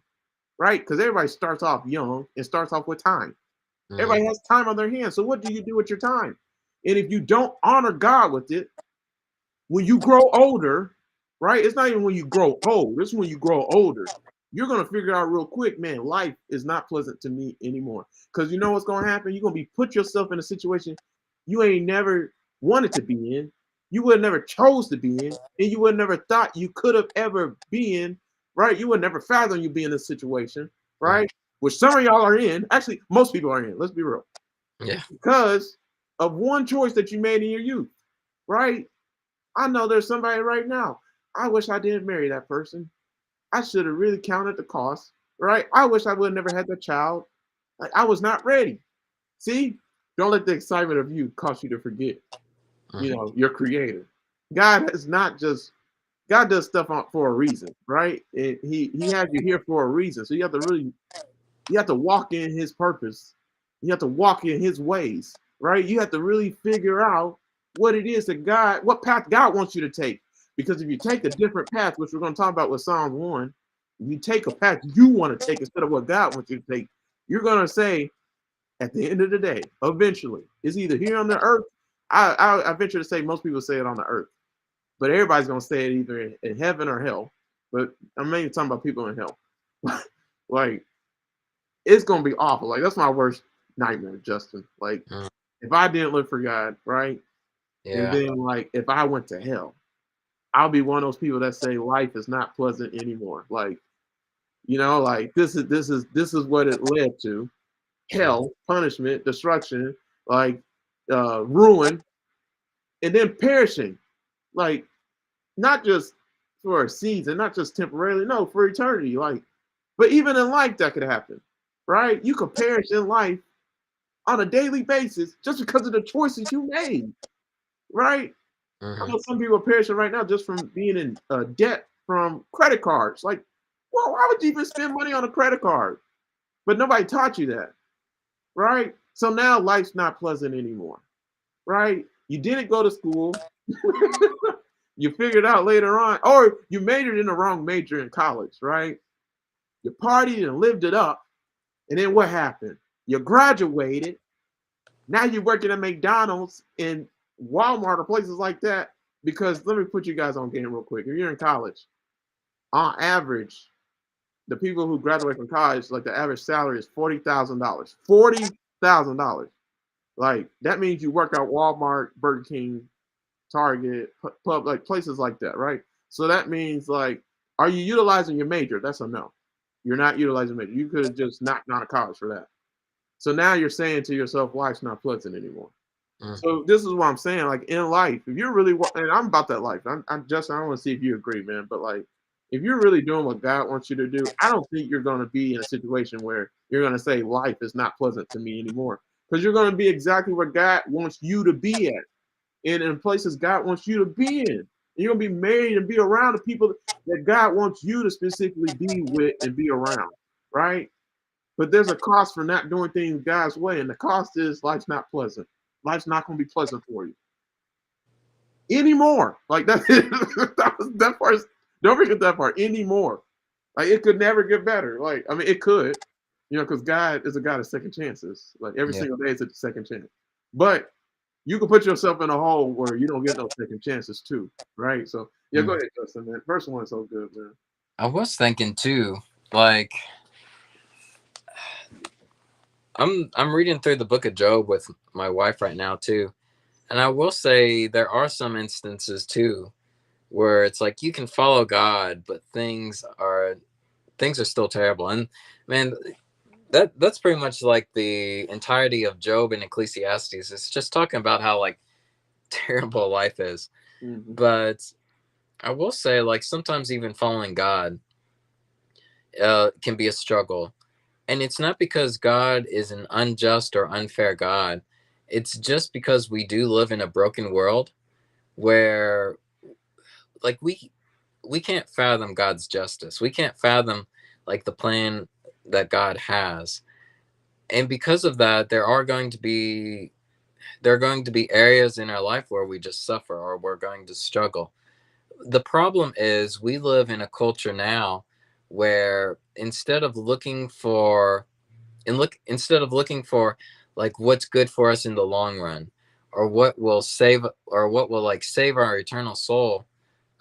right? Because everybody starts off young and starts off with time. Everybody has time on their hands. So what do you do with your time? And if you don't honor God with it, when you grow older, right? It's not even when you grow old. It's when you grow older. You're gonna figure out real quick, man, life is not pleasant to me anymore. Because you know what's gonna happen? You're gonna be put yourself in a situation you ain't never wanted to be in, you would never chose to be in, and you would never thought you could have ever been, right? You would never fathom you be in this situation, right? Which some of y'all are in. Actually, most people are in. Let's be real. Yeah. Because of one choice that you made in your youth, right? I know there's somebody right now. I wish I didn't marry that person. I should have really counted the cost, right? I wish I would have never had that child. Like I was not ready. See, don't let the excitement of you cause you to forget, your creator. God is not just God does stuff for a reason, right? And he has you here for a reason. So you have to walk in his purpose. You have to walk in his ways, right? You have to really figure out what it is what path God wants you to take. Because if you take a different path, which we're going to talk about with Psalms 1, if you take a path you want to take instead of what God wants you to take, you're going to say, at the end of the day, eventually, it's either here on the earth. I venture to say most people say it on the earth, but everybody's going to say it either in heaven or hell. But I'm mainly talking about people in hell. Like, it's gonna be awful. Like that's my worst nightmare, Justin. Like if I didn't live for God, right? And Yeah. then like if I went to hell, I'll be one of those people that say life is not pleasant anymore. Like, like this is what it led to. Hell, punishment, destruction, like ruin, and then perishing. Like not just for a season, not just temporarily, no, for eternity. Like, but even in life that could happen, right? You could perish in life on a daily basis just because of the choices you made, right? I know some people are perishing right now just from being in debt from credit cards. Like, well, why would you even spend money on a credit card? But nobody taught you that, right? So now life's not pleasant anymore, right? You didn't go to school. You figured out later on, or you majored in the wrong major in college, right? You partied and lived it up. And then what happened? You graduated. Now you're working at McDonald's and Walmart or places like that. Because let me put you guys on game real quick. If you're in college, on average, the people who graduate from college, like the average salary is $40,000. $40,000. Like that means you work at Walmart, Burger King, Target, pub, like places like that, right? So that means like, are you utilizing your major? That's a no. You're not utilizing major. You could have just knocked out of college for that. So now you're saying to yourself, life's not pleasant anymore. So this is what I'm saying. Like in life, if you're really, and I'm about that life. I'm just, I don't want to see if you agree, man. But like, if you're really doing what God wants you to do, I don't think you're going to be in a situation where you're going to say life is not pleasant to me anymore, because you're going to be exactly where God wants you to be at, and in places God wants you to be in. And you're going to be married and be around the people that God wants you to specifically be with and be around, right? But there's a cost for not doing things God's way, and the cost is life's not pleasant. Life's not going to be pleasant for you anymore. Like that, that part. Don't forget that part. Anymore. Like it could never get better. Like I mean, it could, because God is a God of second chances. Like every single day is a second chance. But you can put yourself in a hole where you don't get no second chances too, right? So yeah, go ahead, Justin. Man, first one's so good, man. I was thinking too, like I'm reading through the book of Job with my wife right now too. And I will say there are some instances too where it's like you can follow God, but things are still terrible. And man, That's pretty much like the entirety of Job and Ecclesiastes. It's just talking about how like terrible life is. Hmm. But I will say, like, sometimes even following God can be a struggle. And it's not because God is an unjust or unfair God. It's just because we do live in a broken world where, like, we can't fathom God's justice. We can't fathom like the plan that God has. And because of that, there are going to be areas in our life where we just suffer or we're going to struggle. The problem is we live in a culture now where instead of looking for like what's good for us in the long run, or what will like save our eternal soul,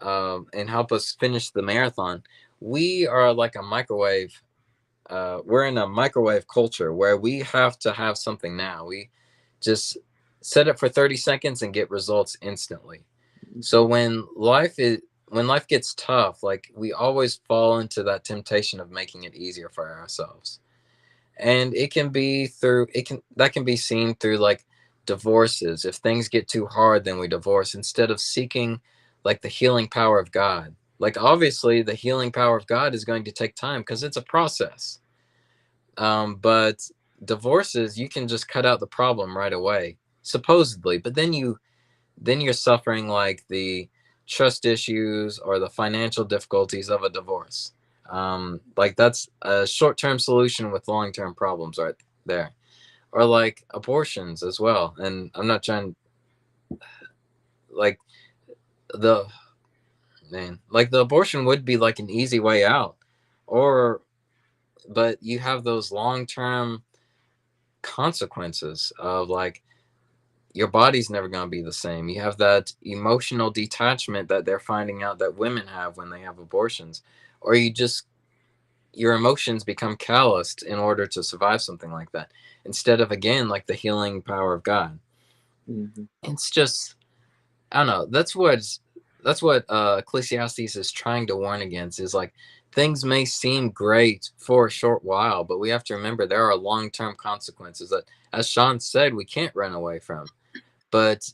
and help us finish the marathon, we are like a microwave. We're in a microwave culture where we have to have something now. We just set it for 30 seconds and get results instantly. So when life gets tough, like we always fall into that temptation of making it easier for ourselves. And it can that can be seen through like divorces. If things get too hard, then we divorce instead of seeking like the healing power of God. Like obviously the healing power of God is going to take time because it's a process. But divorces, you can just cut out the problem right away, supposedly. But then you're suffering like the trust issues or the financial difficulties of a divorce. Like that's a short-term solution with long-term problems right there. Or like abortions as well. And I'm not trying like the like the abortion would be like an easy way out. Or but you have those long-term consequences of like your body's never going to be the same. You have that emotional detachment that they're finding out that women have when they have abortions, or your emotions become calloused in order to survive something like that, instead of again like the healing power of God. Hmm. It's just I don't know. That's what Ecclesiastes is trying to warn against. Is like things may seem great for a short while, but we have to remember there are long term consequences that, as Sean said, we can't run away from. But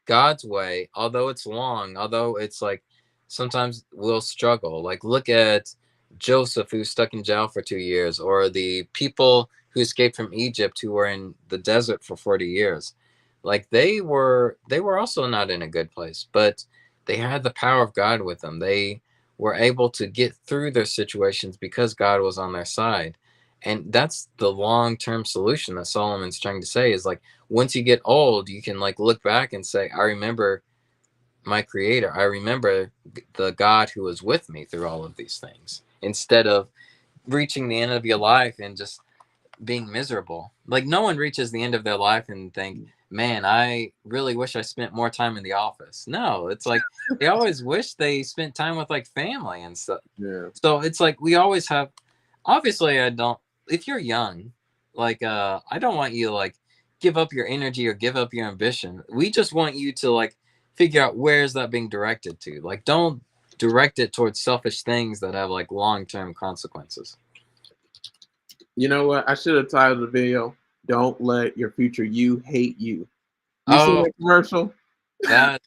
God's way, although it's long, although it's like sometimes we'll struggle. Like look at Joseph who's stuck in jail for 2 years, or the people who escaped from Egypt who were in the desert for 40 years. Like they were also not in a good place, but they had the power of God with them. They were able to get through their situations because God was on their side. And that's the long-term solution that Solomon's trying to say is like once you get old, you can like look back and say, I remember my creator. I remember the God who was with me through all of these things, instead of reaching the end of your life and just being miserable. Like no one reaches the end of their life and think, man, I really wish I spent more time in the office. No, it's like they always wish they spent time with like family and stuff. Yeah. So it's like we always have, obviously I don't, if you're young, like I don't want you to like give up your energy or give up your ambition. We just want you to like figure out where is that being directed to. Like don't direct it towards selfish things that have like long-term consequences. You know what? I should have titled the video, "Don't Let Your Future You Hate You." You seen Oh, that commercial? that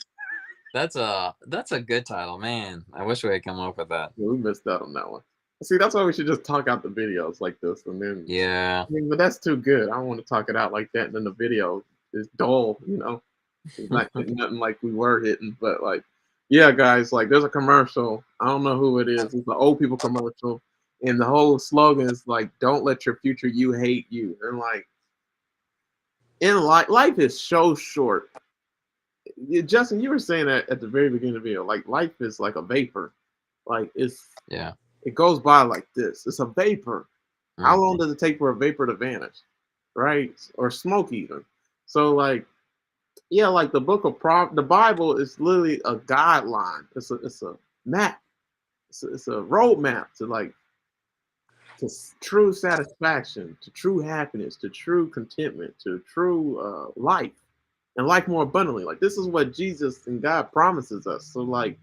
that's a good title, man. I wish we had come up with that. Yeah, we missed out on that one. See, that's why we should just talk out the videos like this, and then Yeah. I mean, but that's too good. I don't want to talk it out like that, and then the video is dull. You know, it's not hitting nothing like we were hitting. But like, yeah, guys, like there's a commercial. I don't know who it is. It's the old people commercial, and the whole slogan is like, "Don't let your future you hate you." And like, in life is so short. Justin, you were saying that at the very beginning of the video. Like, life is like a vapor. Like Yeah. it goes by like this. It's a vapor. How long Mhm. does it take for a vapor to vanish? Right? Or smoke even. So like, yeah, like the Bible is literally a guideline. It's a map. It's a roadmap to like true satisfaction, to true happiness, to true contentment, to true life, and life more abundantly. Like this is what Jesus and God promises us. So like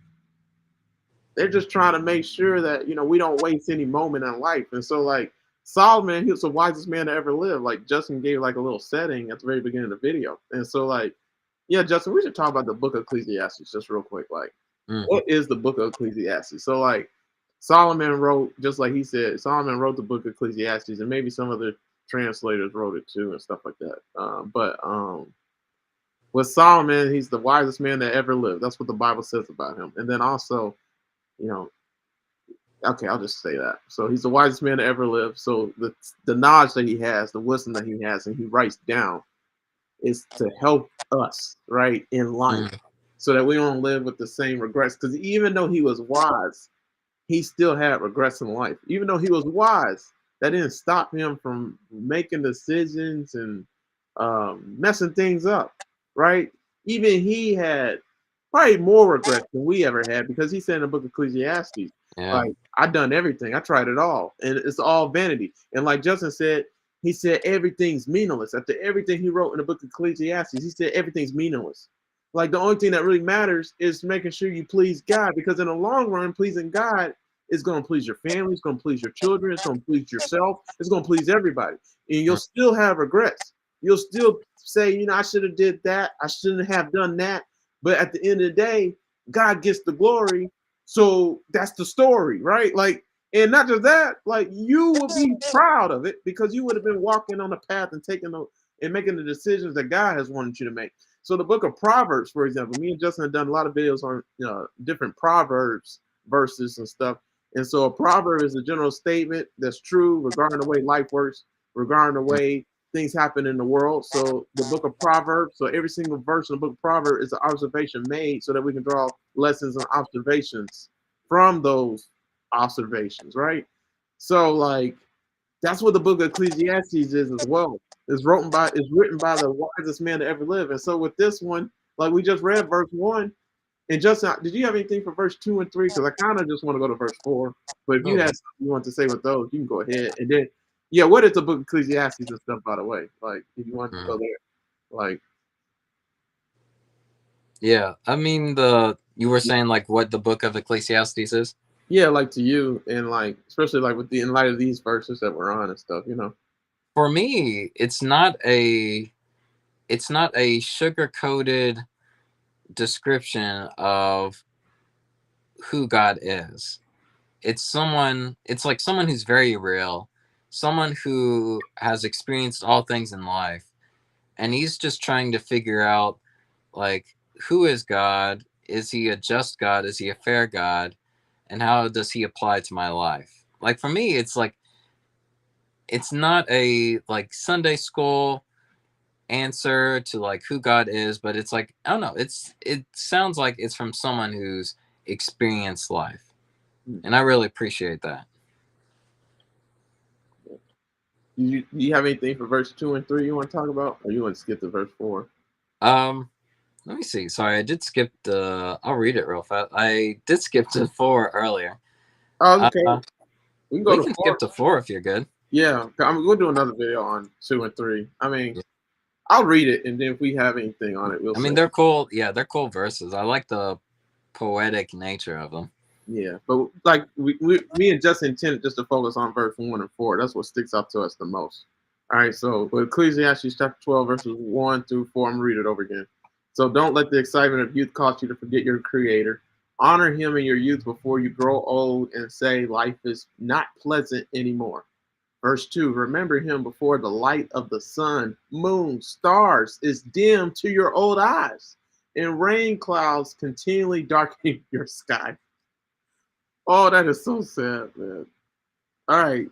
they're just trying to make sure that we don't waste any moment in life. And so like Solomon, he was the wisest man to ever live. Like Justin gave like a little setting at the very beginning of the video. And so like, yeah, Justin, we should talk about the book of Ecclesiastes just real quick. Like, what is the book of Ecclesiastes? So like Solomon wrote, just like he said, Solomon wrote the book of Ecclesiastes, and maybe some other translators wrote it too and stuff like that. But with Solomon, he's the wisest man that ever lived. That's what the Bible says about him. And then also, you know, okay, I'll just say that. So he's the wisest man to ever live. So the knowledge that he has, the wisdom that he has, and he writes down is to help us, right, in life, so that we don't live with the same regrets. Because even though he was wise, he still had regrets in life. Even though he was wise, that didn't stop him from making decisions and messing things up, right? Even he had probably more regrets than we ever had, because he said in the book of Ecclesiastes, Yeah. like, I done everything, I tried it all, and it's all vanity. And like Justin said, he said everything's meaningless. After everything he wrote in the book of Ecclesiastes, he said everything's meaningless. Like the only thing that really matters is making sure you please God, because in the long run, pleasing God is going to please your family, it's going to please your children, it's going to please yourself, it's going to please everybody. And you'll still have regrets. You'll still say, you know, I should have did that, I shouldn't have done that. But at the end of the day, God gets the glory. So that's the story, right? Like, and not just that, like you will be proud of it because you would have been walking on the path and taking the and making the decisions that God has wanted you to make. So the book of Proverbs, for example, me and Justin have done a lot of videos on different Proverbs verses and stuff. And so a proverb is a general statement that's true regarding the way life works, regarding the way things happen in the world. So the book of Proverbs, so every single verse in the book of Proverbs is an observation made so that we can draw lessons and observations from those observations, right? So like that's what the book of Ecclesiastes is as well. It's written by the wisest man to ever live. And so with this one, like we just read verse 1, and Justin, did you have anything for verse 2 and 3? Because I kind of just want to go to verse 4. But if you had something you want to say with those, you can go ahead. And then, yeah, what is the book of Ecclesiastes and stuff, by the way? Like, if you want to go there, like, Yeah, I mean, you were saying like what the book of Ecclesiastes is. yeah, like to you, and like, especially like with the in light of these verses that we're on and stuff, you know. For me, it's not a sugar-coated description of who God is. It's like someone who's very real, someone who has experienced all things in life, and he's just trying to figure out like who is God? Is he a just God? Is he a fair God? And how does he apply to my life? Like for me, it's like it's not a like Sunday school answer to like who God is, but it's like I don't know. It sounds like it's from someone who's experienced life, and I really appreciate that. You have anything for verse 2 and 3 you want to talk about, or you want to skip to verse 4? Um, Let me see. Sorry, I did skip the. I'll read it real fast. I did skip to 4 earlier. Oh, okay. We can go We to can 4. skip to 4 if you're good. Yeah, we'll do another video on 2 and 3. I mean, I'll read it, and then if we have anything on it, we'll I say. mean, they're cool. Yeah, they're cool verses. I like the poetic nature of them. Yeah, but like me and Justin intended just to focus on verse 1 and 4. That's what sticks out to us the most. All right, so with Ecclesiastes chapter 12, verses 1 through 4, I'm gonna read it over again. So don't let the excitement of youth cause you to forget your creator. Honor him in your youth before you grow old and say life is not pleasant anymore. Verse 2, remember him before the light of the sun, moon, stars is dim to your old eyes, and rain clouds continually darken your sky. Oh, that is so sad, man. All right.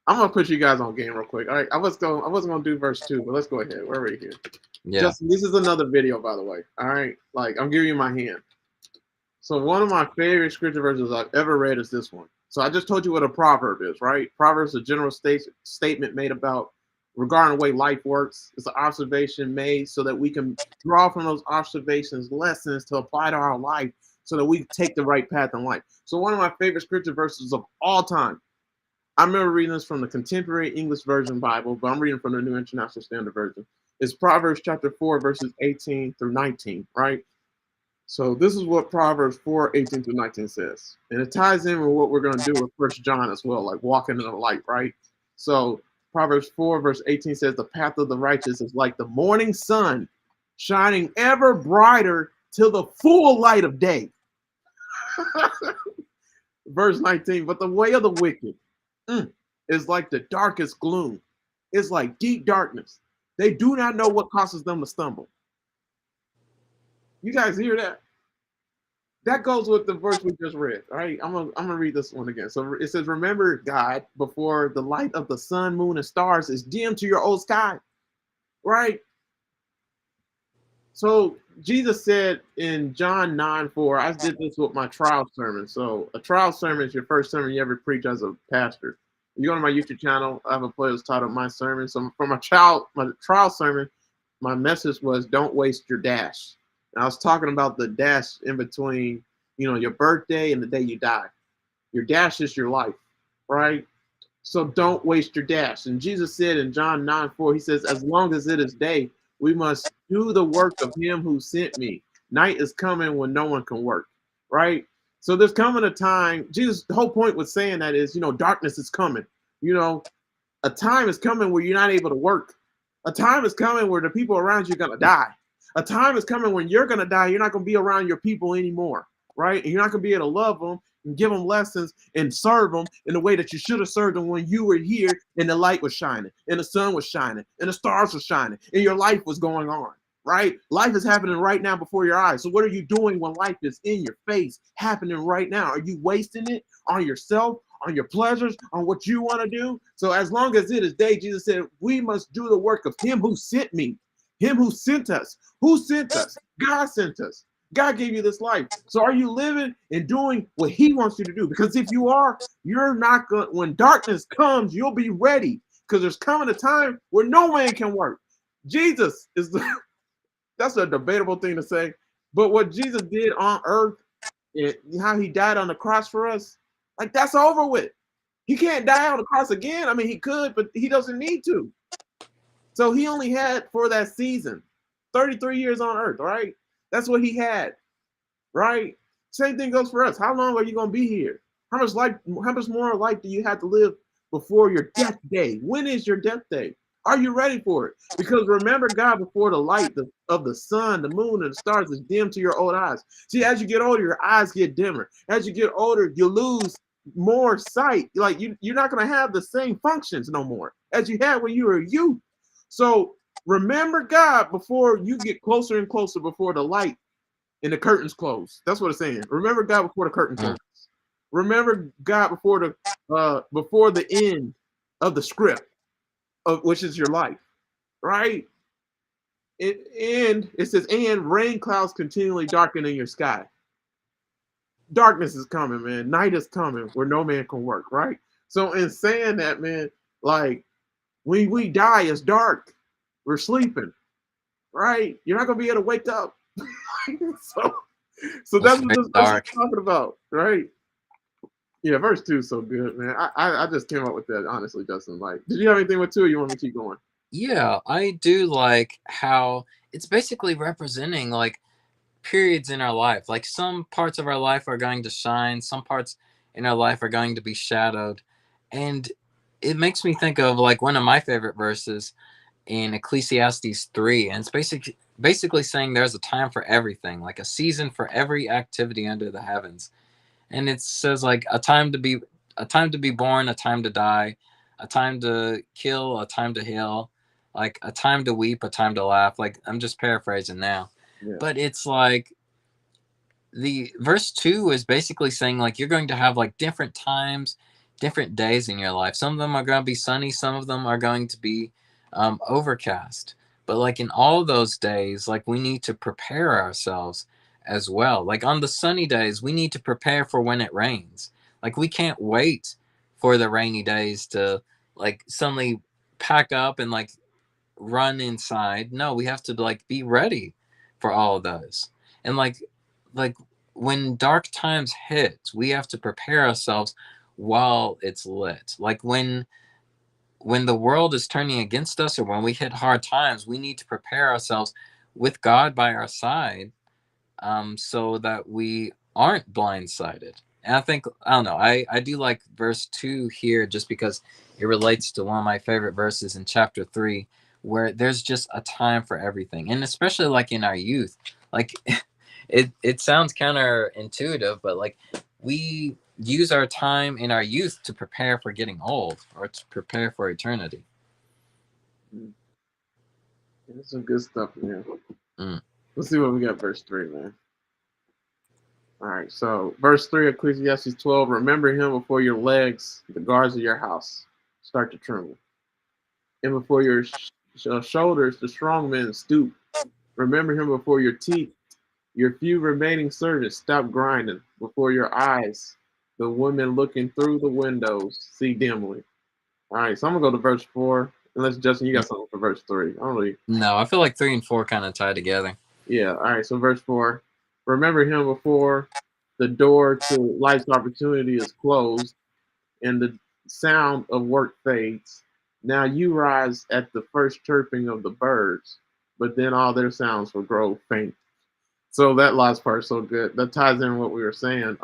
I'm gonna put you guys on game real quick. All right. I wasn't gonna do verse 2, but let's go ahead. We're right here. Yeah. Justin, this is another video, by the way. All right. Like I'm giving you my hand. So one of my favorite scripture verses I've ever read is this one. So I just told you what a proverb is, right? Proverbs is a general statement made about regarding the way life works. It's an observation made so that we can draw from those observations lessons to apply to our life so that we take the right path in life. So one of my favorite scripture verses of all time. I remember reading this from the Contemporary English Version Bible, but I'm reading from the New International Standard Version. It's Proverbs chapter 4, verses 18 through 19, right? So this is what Proverbs 4, 18 through 19 says. And it ties in with what we're going to do with First John as well, like walking in the light, right? So Proverbs 4, verse 18 says, the path of the righteous is like the morning sun, shining ever brighter till the full light of day. Verse 19, but the way of the wicked is like the darkest gloom. It's like deep darkness. They do not know what causes them to stumble. You guys hear that? That goes with the verse we just read. All right, I'm gonna read this one again. So it says, remember God before the light of the sun, moon, and stars is dim to your old sky. Right? So Jesus said in John 9:4, I did this with my trial sermon. So a trial sermon is your first sermon you ever preach as a pastor. If you go to my YouTube channel, I have a playlist titled My Sermon. So for my trial sermon, my message was don't waste your dash. And I was talking about the dash in between, your birthday and the day you die. Your dash is your life, right? So don't waste your dash. And Jesus said in John 9:4, he says, as long as it is day, we must do the work of him who sent me. Night is coming when no one can work, right? So there's coming a time, Jesus, the whole point with saying that is, darkness is coming. A time is coming where you're not able to work. A time is coming where the people around you are going to die. A time is coming when you're going to die. You're not going to be around your people anymore, right? And you're not going to be able to love them and give them lessons and serve them in the way that you should have served them when you were here and the light was shining and the sun was shining and the stars were shining and your life was going on, right? Life is happening right now before your eyes. So what are you doing when life is in your face happening right now? Are you wasting it on yourself, on your pleasures, on what you want to do? So as long as it is day, Jesus said, we must do the work of him who sent me, him who sent us. Who sent us? God sent us. God gave you this life. So are you living and doing what he wants you to do? Because if you are, you're not going, when darkness comes, you'll be ready, because there's coming a time where no man can work. Jesus is the, that's a debatable thing to say, but what Jesus did on earth and how he died on the cross for us, like that's over with. He can't die on the cross again. I mean, he could, but he doesn't need to. So he only had for that season 33 years on earth, right? That's what he had, right? Same thing goes for us. How long are you going to be here? How much more life do you have to live before your death day? When is your death day? Are you ready for it? Because remember God before the light of the sun, the moon, and the stars is dim to your old eyes. See, as you get older, your eyes get dimmer. As you get older, you lose more sight. Like you're not going to have the same functions no more as you had when you were a youth. So remember God before you get closer and closer before the light and the curtains close. That's what it's saying. Remember God before the curtain closes. Remember God before the end of the script, of which is your life, right? And it says, and rain clouds continually darkening your sky. Darkness is coming, man. Night is coming where no man can work, right? So in saying that, man, like when we die, it's dark. We're sleeping, right? You're not gonna be able to wake up. so, so It's that's what very this verse is dark. talking about, right? Yeah, verse 2 is so good, man. I just came up with that, honestly, Justin. Like, did you have anything with 2 or you want me to keep going? Yeah, I do like how it's basically representing like periods in our life. Like some parts of our life are going to shine, some parts in our life are going to be shadowed. And it makes me think of like one of my favorite verses in Ecclesiastes 3. And it's basically saying there's a time for everything, like a season for every activity under the heavens. And it says like a time to be born, a time to die, a time to kill, a time to heal, like a time to weep, a time to laugh. Like I'm just paraphrasing now. Yeah. But it's like the verse 2 is basically saying like you're going to have like different times, different days in your life. Some of them are going to be sunny, some of them are going to be overcast. But like in all those days, like we need to prepare ourselves as well. Like on the sunny days, we need to prepare for when it rains. Like we can't wait for the rainy days to like suddenly pack up and like run inside. No, we have to like be ready for all of those. And like when dark times hit, we have to prepare ourselves while it's lit. Like when the world is turning against us or when we hit hard times, we need to prepare ourselves with God by our side, so that we aren't blindsided And I think, I don't know, I do like verse 2 here just because it relates to one of my favorite verses in chapter 3, where there's just a time for everything. And especially like in our youth, like it sounds counterintuitive, but like we use our time in our youth to prepare for getting old or to prepare for eternity. There's some good stuff in here. Mm. Let's see what we got, verse 3, man. All right, so verse 3, Ecclesiastes 12, remember him before your legs, the guards of your house, start to tremble. And before your shoulders, the strong men stoop. Remember him before your teeth, your few remaining servants stop grinding. Before your eyes, the women looking through the windows see dimly. All right, so I'm going to go to verse 4. Unless, Justin, you got something for verse 3. I don't really. No, I feel like 3 and 4 kind of tie together. Yeah, all right, so verse 4. Remember him before the door to life's opportunity is closed and the sound of work fades. Now you rise at the first chirping of the birds, but then all their sounds will grow faint. So that last part's so good. That ties in what we were saying.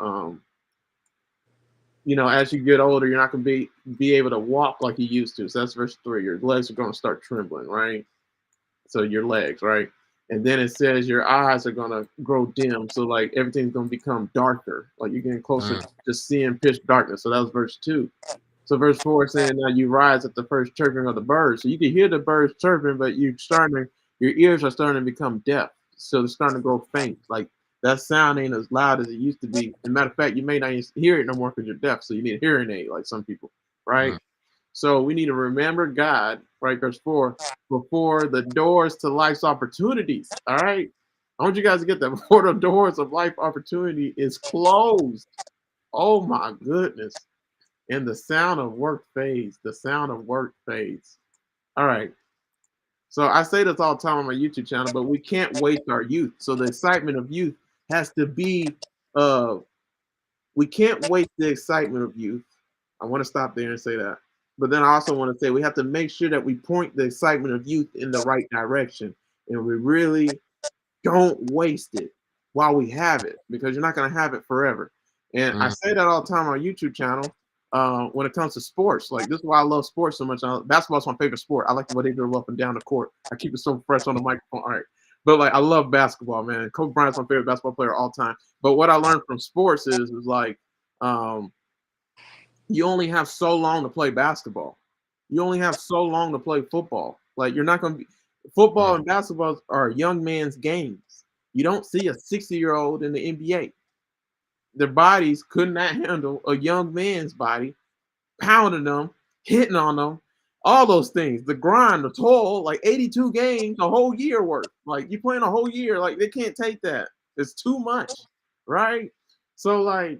As you get older, you're not going to be able to walk like you used to. So that's verse 3. Your legs are going to start trembling, right? So your legs, right? And then it says your eyes are going to grow dim. So like everything's going to become darker. Like you're getting closer to just seeing pitch darkness. So that was verse 2. So verse 4 is saying now you rise at the first chirping of the birds. So you can hear the birds chirping, but your ears are starting to become deaf. So they're starting to grow faint. Like that sound ain't as loud as it used to be. As a matter of fact, you may not hear it no more because you're deaf. So you need a hearing aid, like some people, right? So we need to remember God, right? Verse 4, before the doors to life's opportunities. All right. I want you guys to get that. Before the doors of life opportunity is closed. Oh my goodness. And the sound of work fades. The sound of work fades. All right. So I say this all the time on my YouTube channel, but we can't waste our youth. So the excitement of youth has to be we can't waste the excitement of youth. I want to stop there and say that. But then I also want to say we have to make sure that we point the excitement of youth in the right direction. And we really don't waste it while we have it, because you're not going to have it forever. And I say that all the time on our YouTube channel when it comes to sports. Like, this is why I love sports so much. Basketball is my favorite sport. I like the way they do up and down the court. I keep it so fresh on the microphone. All right. But like, I love basketball, man. Kobe Bryant's my favorite basketball player of all time. But what I learned from sports is like, you only have so long to play basketball. You only have so long to play football. Like, you're not going to be. Football and basketball are young man's games. You don't see a 60-year-old in the NBA. Their bodies could not handle a young man's body, pounding them, hitting on them, all those things. The grind, the toil, like 82 games, a whole year worth. Like, you playing a whole year, like they can't take that. It's too much, right? So like,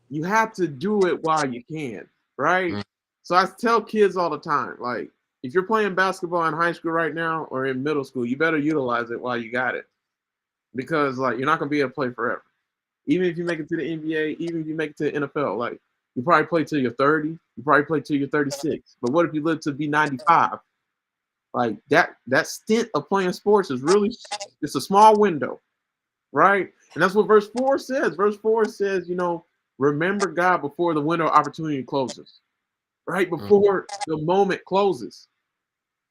you have to do it while you can, right? So I tell kids all the time, like, if you're playing basketball in high school right now or in middle school, you better utilize it while you got it, because like you're not gonna be able to play forever. Even if you make it to the NBA, even if you make it to the NFL, like you probably play till you're 30, you probably play till you're 36. But what if you live to be 95? Like that stint of playing sports is really, it's a small window, right? And that's what verse 4 says. Verse 4 says, remember God before the window of opportunity closes, right? Before the moment closes.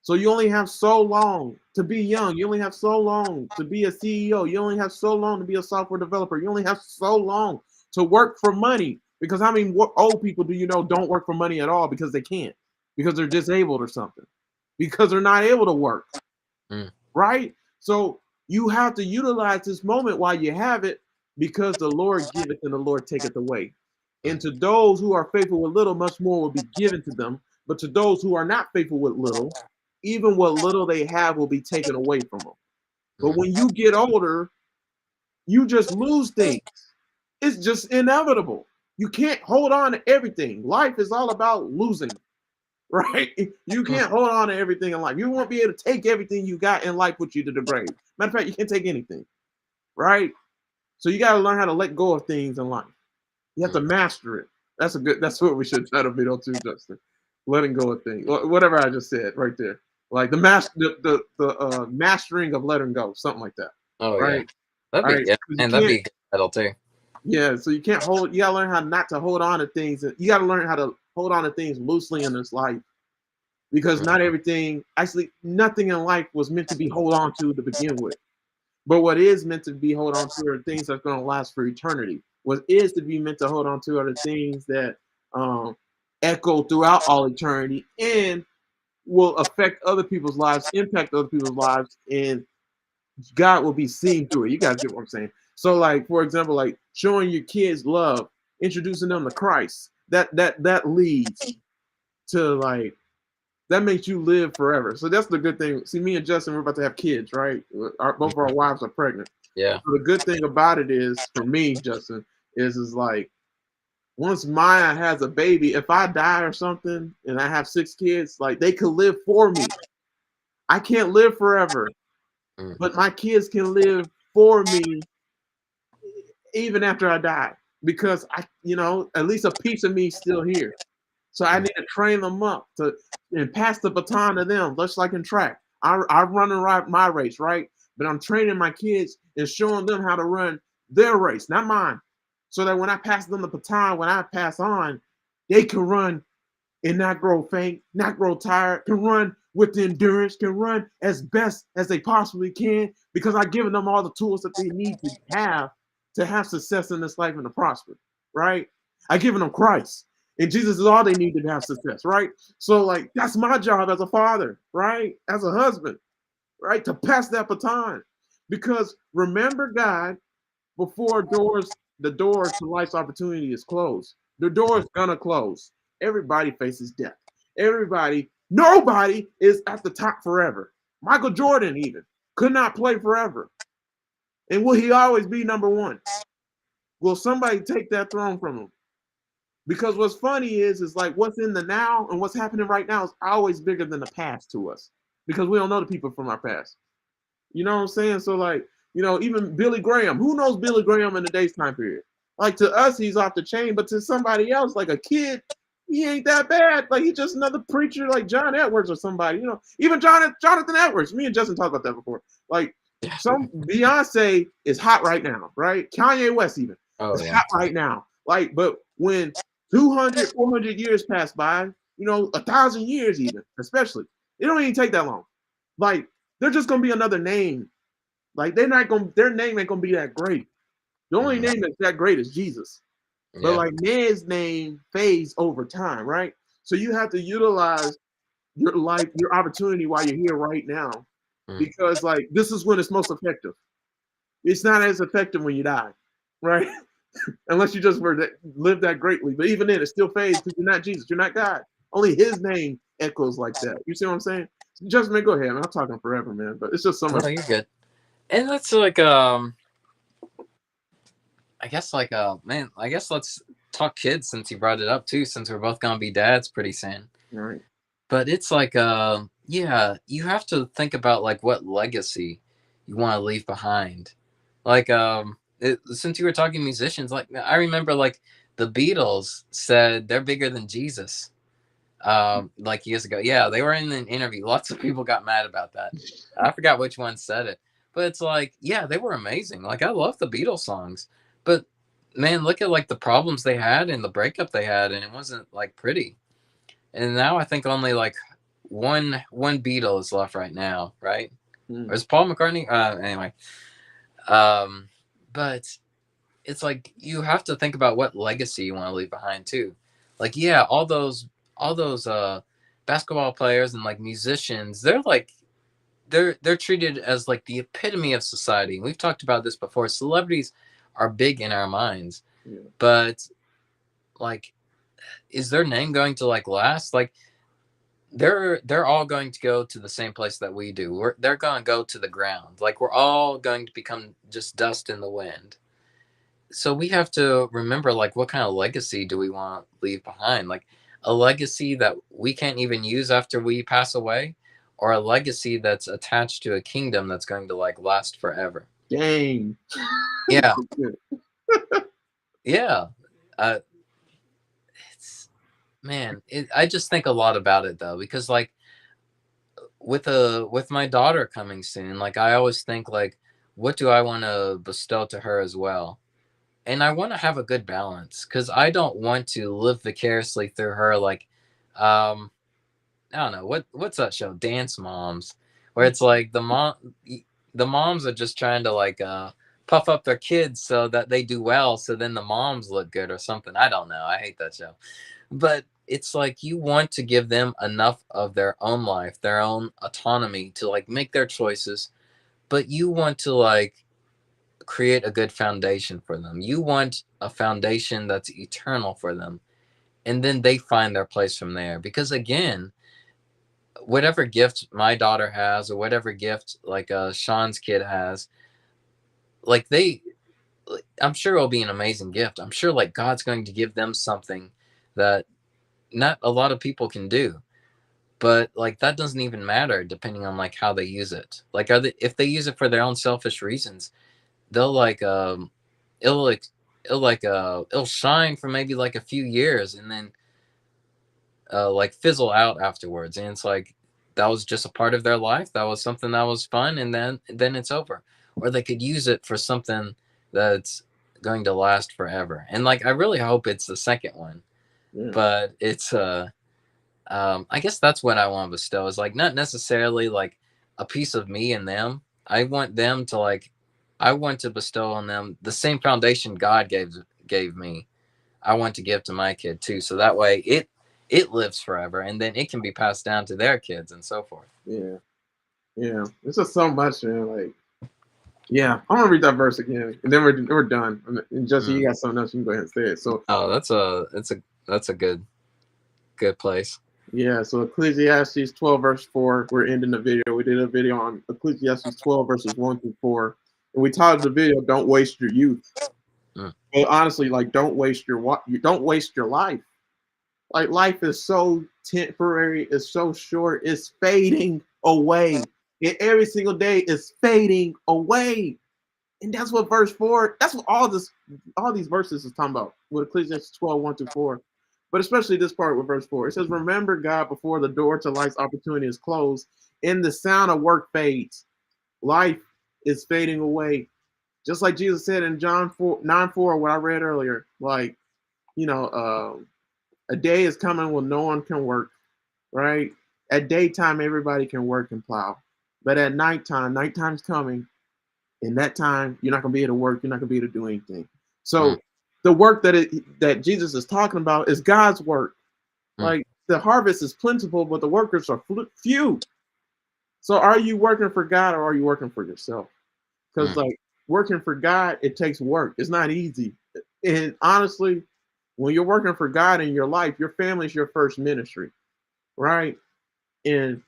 So you only have so long to be young. You only have so long to be a CEO. You only have so long to be a software developer. You only have so long to work for money. Because how many old people do you know don't work for money at all because they can't? Because they're disabled or something. Because they're not able to work. Right? So you have to utilize this moment while you have it, because the Lord giveth and the Lord taketh away. And to those who are faithful with little, much more will be given to them. But to those who are not faithful with little, even what little they have will be taken away from them. But when you get older, you just lose things. It's just inevitable. You can't hold on to everything. Life is all about losing, right? You can't hold on to everything in life. You won't be able to take everything you got in life with you to the grave. Matter of fact, you can't take anything, right? So you got to learn how to let go of things in life. You have to master it. That's what we should try to video too, Justin. Letting go of things. Whatever I just said right there. Like the mastering of letting go, something like that. Oh right? yeah, that'd be good, and that'd be a good title too. Yeah, so you can't hold. You gotta learn how not to hold on to things. You gotta learn how to hold on to things loosely in this life, because not everything, actually, nothing in life was meant to be hold on to begin with. But what is meant to be hold on to are things that's going to last for eternity. What is to be meant to hold on to are the things that um, echo throughout all eternity and will affect other people's lives, impact other people's lives, and God will be seen through it. You guys get what I'm saying? So, like for example, like showing your kids love, introducing them to Christ. That leads to like that makes you live forever. So that's the good thing. See, me and Justin, we're about to have kids, right? Both of our wives are pregnant. Yeah. So the good thing about it is, for me, Justin, is like once Maya has a baby, if I die or something and I have 6 kids, like they could live for me. I can't live forever, Mm. but my kids can live for me even after I die because at least a piece of me is still here. So I Mm. need to train them up to and pass the baton to them, just like in track. I run and ride my race, right? But I'm training my kids and showing them how to run their race, not mine. So that when I pass them the baton, when I pass on, they can run and not grow faint, not grow tired, can run with endurance, can run as best as they possibly can because I've given them all the tools that they need to have success in this life and to prosper, right? I've given them Christ. And Jesus is all they need to have success, right? So, like, that's my job as a father, right? As a husband, right? To pass that baton. Because remember, God, before the door to life's opportunity is closed. The door is gonna close. Everybody faces death. Nobody is at the top forever. Michael Jordan even could not play forever. And will he always be number one? Will somebody take that throne from him? Because what's funny is like what's in the now and what's happening right now is always bigger than the past to us. Because we don't know the people from our past. You know what I'm saying? So like, even Billy Graham, who knows Billy Graham in today's time period? Like to us, he's off the chain, but to somebody else, like a kid, he ain't that bad. Like he's just another preacher like John Edwards or somebody, Even Jonathan Edwards. Me and Justin talked about that before. Like some Beyonce is hot right now, right? Kanye West even Oh is yeah. hot right now. Like, but when 200, 400 years pass by, 1,000 years even, especially, it don't even take that long. Like they're just gonna be another name. Like their name ain't gonna be that great. The only Mhm. name that's that great is Jesus. But Yeah. like man's name fades over time, right? So you have to utilize your life, your opportunity while you're here right now, Mm. because like this is when it's most effective. It's not as effective when you die, right? Unless you just live that greatly. But even then, it still fades because you're not Jesus, you're not God. Only His name echoes like that. You see what I'm saying? Just man, go ahead, man. I'm talking forever, man. But it's just so much. No, you're good. And that's like I guess like man, I guess let's talk kids since you brought it up too, since we're both gonna be dads pretty soon. All right. But it's like yeah, you have to think about like what legacy you want to leave behind. Like since you were talking musicians, like I remember like the Beatles said they're bigger than Jesus. Like years ago. Yeah, they were in an interview. Lots of people got mad about that. I forgot which one said it. But it's like, yeah, they were amazing. Like I love the Beatles songs. But man, look at like the problems they had and the breakup they had, and it wasn't like pretty. And now I think only like one Beatle is left right now, right? Or Mm. is Paul McCartney? Anyway. Um, but it's like you have to think about what legacy you want to leave behind too. Like, yeah, all those basketball players and like musicians, they're like they're treated as like the epitome of society. We've talked about this before. Celebrities are big in our minds, Yeah. but like, is their name going to like last? Like, they're all going to go to the same place that we do. They're going to go to the ground. Like, we're all going to become just dust in the wind. So we have to remember like what kind of legacy do we want to leave behind? Like a legacy that we can't even use after we pass away, or a legacy that's attached to a kingdom that's going to like last forever. Dang. Yeah. Yeah. uh it's man, I just think a lot about it though, because like with my daughter coming soon, like I always think like what do I want to bestow to her as well. and I want to have a good balance because I don't want to live vicariously through her. Like, um, I don't know what's that show, Dance Moms, where it's like the moms are just trying to like puff up their kids so that they do well, so then the moms look good or something. I don't know. I hate that show, but it's like you want to give them enough of their own life, their own autonomy to like make their choices, but you want to like create a good foundation for them. You want a foundation that's eternal for them. And then they find their place from there. Because again, whatever gift my daughter has, or whatever gift like Sean's kid has, like I'm sure it'll be an amazing gift. I'm sure like God's going to give them something that not a lot of people can do. But like that doesn't even matter depending on like how they use it. Like if they use it for their own selfish reasons, they'll like it'll like it'll shine for maybe like a few years and then like fizzle out afterwards, and it's like that was just a part of their life, that was something that was fun, and then it's over. Or they could use it for something that's going to last forever, and like I really hope it's the second one. Yeah. But it's I guess that's what I want to bestow, is like not necessarily like a piece of me and them. I want them to like, I want to bestow on them the same foundation God gave me. I want to give to my kid too, so that way it lives forever, and then it can be passed down to their kids and so forth. Yeah. Yeah. It's just so much, man. Like, yeah, I want to read that verse again, and then we're done. And Jesse, you Mm. got something else? You can go ahead and say it. So, Oh, that's a good place. yeah, so Ecclesiastes 12 verse 4. We're ending the video. We did a video on Ecclesiastes 12 verses 1 through 4, and we titled the video "Don't Waste Your Youth." Mm. But honestly, like, don't waste don't waste your life. Like, life is so temporary. It's so short. It's fading away. And every single day is fading away. And that's what verse 4, that's what all these verses is talking about with Ecclesiastes 12, 1 through 4. But especially this part with verse 4. It says, remember God before the door to life's opportunity is closed, and the sound of work fades. Life is fading away. Just like Jesus said in John 4, 9:4, what I read earlier, like, you know, a day is coming when no one can work, right? At daytime, everybody can work and plow. But at nighttime's coming, in that time, you're not gonna be able to work. You're not gonna be able to do anything. Mm. So the work that Jesus is talking about is God's work. Mm. Like, the harvest is plentiful, but the workers are few. So are you working for God or are you working for yourself? Because Mm. like, working for God, it takes work. It's not easy. And honestly, when you're working for God in your life, your family is your first ministry, right? And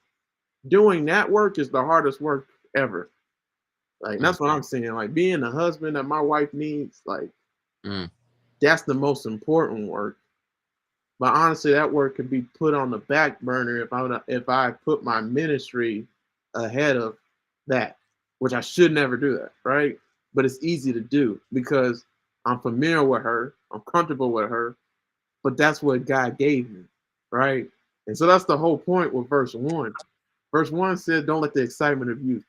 doing that work is the hardest work ever. Like, Mm. that's what I'm saying. Like, being the husband that my wife needs, like, Mm. that's the most important work. But honestly, that work could be put on the back burner if I put my ministry ahead of that, which I should never do that, right? But it's easy to do because I'm familiar with her, I'm comfortable with her, but that's what God gave me, right? And so that's the whole point with verse 1. Verse 1 says, don't let the excitement of youth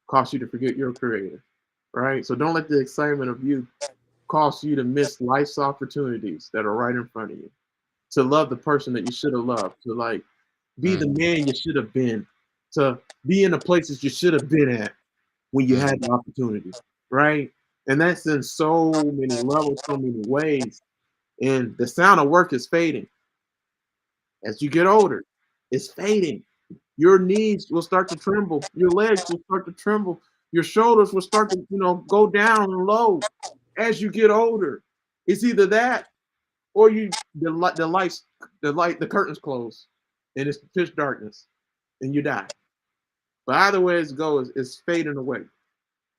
cause you to forget your creator, right? So don't let the excitement of youth cause you to miss life's opportunities that are right in front of you, to love the person that you should have loved, to like be Mm. the man you should have been, to be in the places you should have been at when you Mm. had the opportunity, right? And that's in so many levels, so many ways. And the sound of work is fading as you get older. It's fading. Your knees will start to tremble. Your legs will start to tremble. Your shoulders will start to, go down and low as you get older. It's either that or the curtains close and it's pitch darkness and you die. But either way it goes, it's fading away.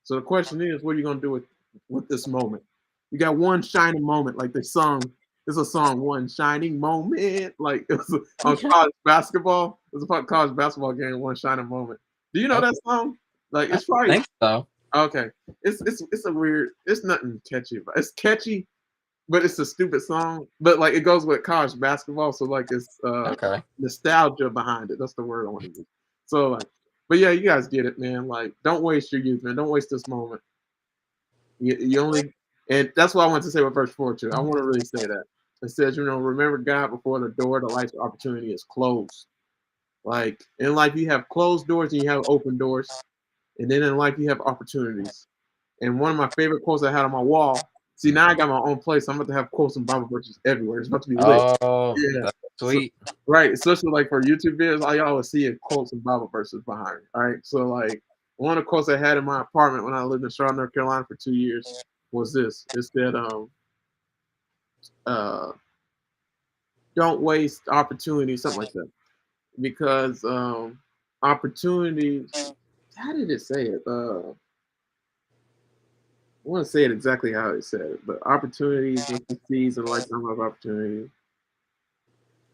So the question is, what are you gonna do with this moment? You got one shining moment, like the song. It's a song, one shining moment. Like, it was on college basketball. It was a college basketball game, one shining moment. Do you know Okay. that song? Like, I it's probably think so. okay. It's a weird. It's nothing catchy, but it's catchy, but it's a stupid song. But like, it goes with college basketball, so like, it's Okay. nostalgia behind it. That's the word I want to use. So like, but yeah, you guys get it, man. Like, don't waste your youth, man. Don't waste this moment. You only And that's what I want to say with verse 4 too. I want to really say that. It says, remember God before the door to life's opportunity is closed. Like in life, you have closed doors and you have open doors. And then in life, you have opportunities. And one of my favorite quotes I had on my wall. See, now I got my own place. I'm about to have quotes and Bible verses everywhere. It's about to be lit. Oh, Yeah. that's So, sweet. right. Especially like for YouTube videos, all y'all will see is quotes and Bible verses behind me. All right. So like one of the quotes I had in my apartment when I lived in Charlotte, North Carolina for 2 years was this. It said, uh, don't waste opportunities, something like that. Because opportunities, how did it say it? I want to say it exactly how it said it, but opportunities must be seized in a lifetime of opportunity.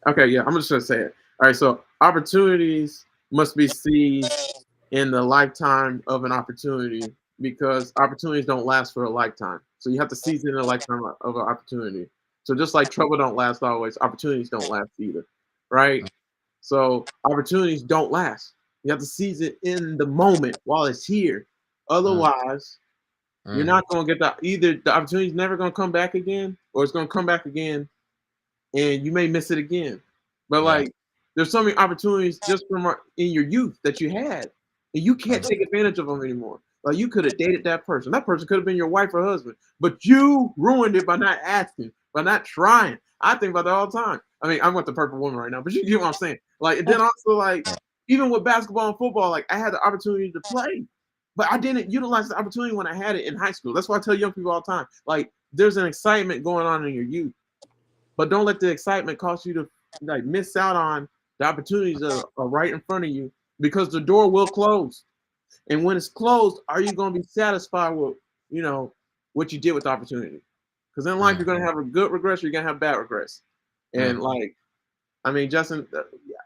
Okay, yeah, I'm just gonna say it. All right, so opportunities must be seized in the lifetime of an opportunity because opportunities don't last for a lifetime. So you have to seize it in a lifetime of an opportunity. So just like trouble don't last always, opportunities don't last either, right? So opportunities don't last. You have to seize it in the moment while it's here. Mm, Otherwise, you're mm, not going to get either the opportunity's never going to come back again, or it's going to come back again and you may miss it again. But yeah. like, there's so many opportunities just from in your youth that you had, and you can't Mm, take advantage of them anymore. Like you could have dated that person. That person could have been your wife or husband, but you ruined it by not asking, by not trying. I think about that all the time. I mean, I'm with the perfect woman right now, but you get what I'm saying. Like, and then also like, even with basketball and football, like I had the opportunity to play, but I didn't utilize the opportunity when I had it in high school. That's why I tell young people all the time, like, there's an excitement going on in your youth, but don't let the excitement cause you to like miss out on the opportunities that are right in front of you because the door will close. And when it's closed, are you going to be satisfied with what you did with the opportunity? Because in life, mm, you're going to have a good regrets, you're going to have bad regrets. mm, And like, I mean, Justin, yeah,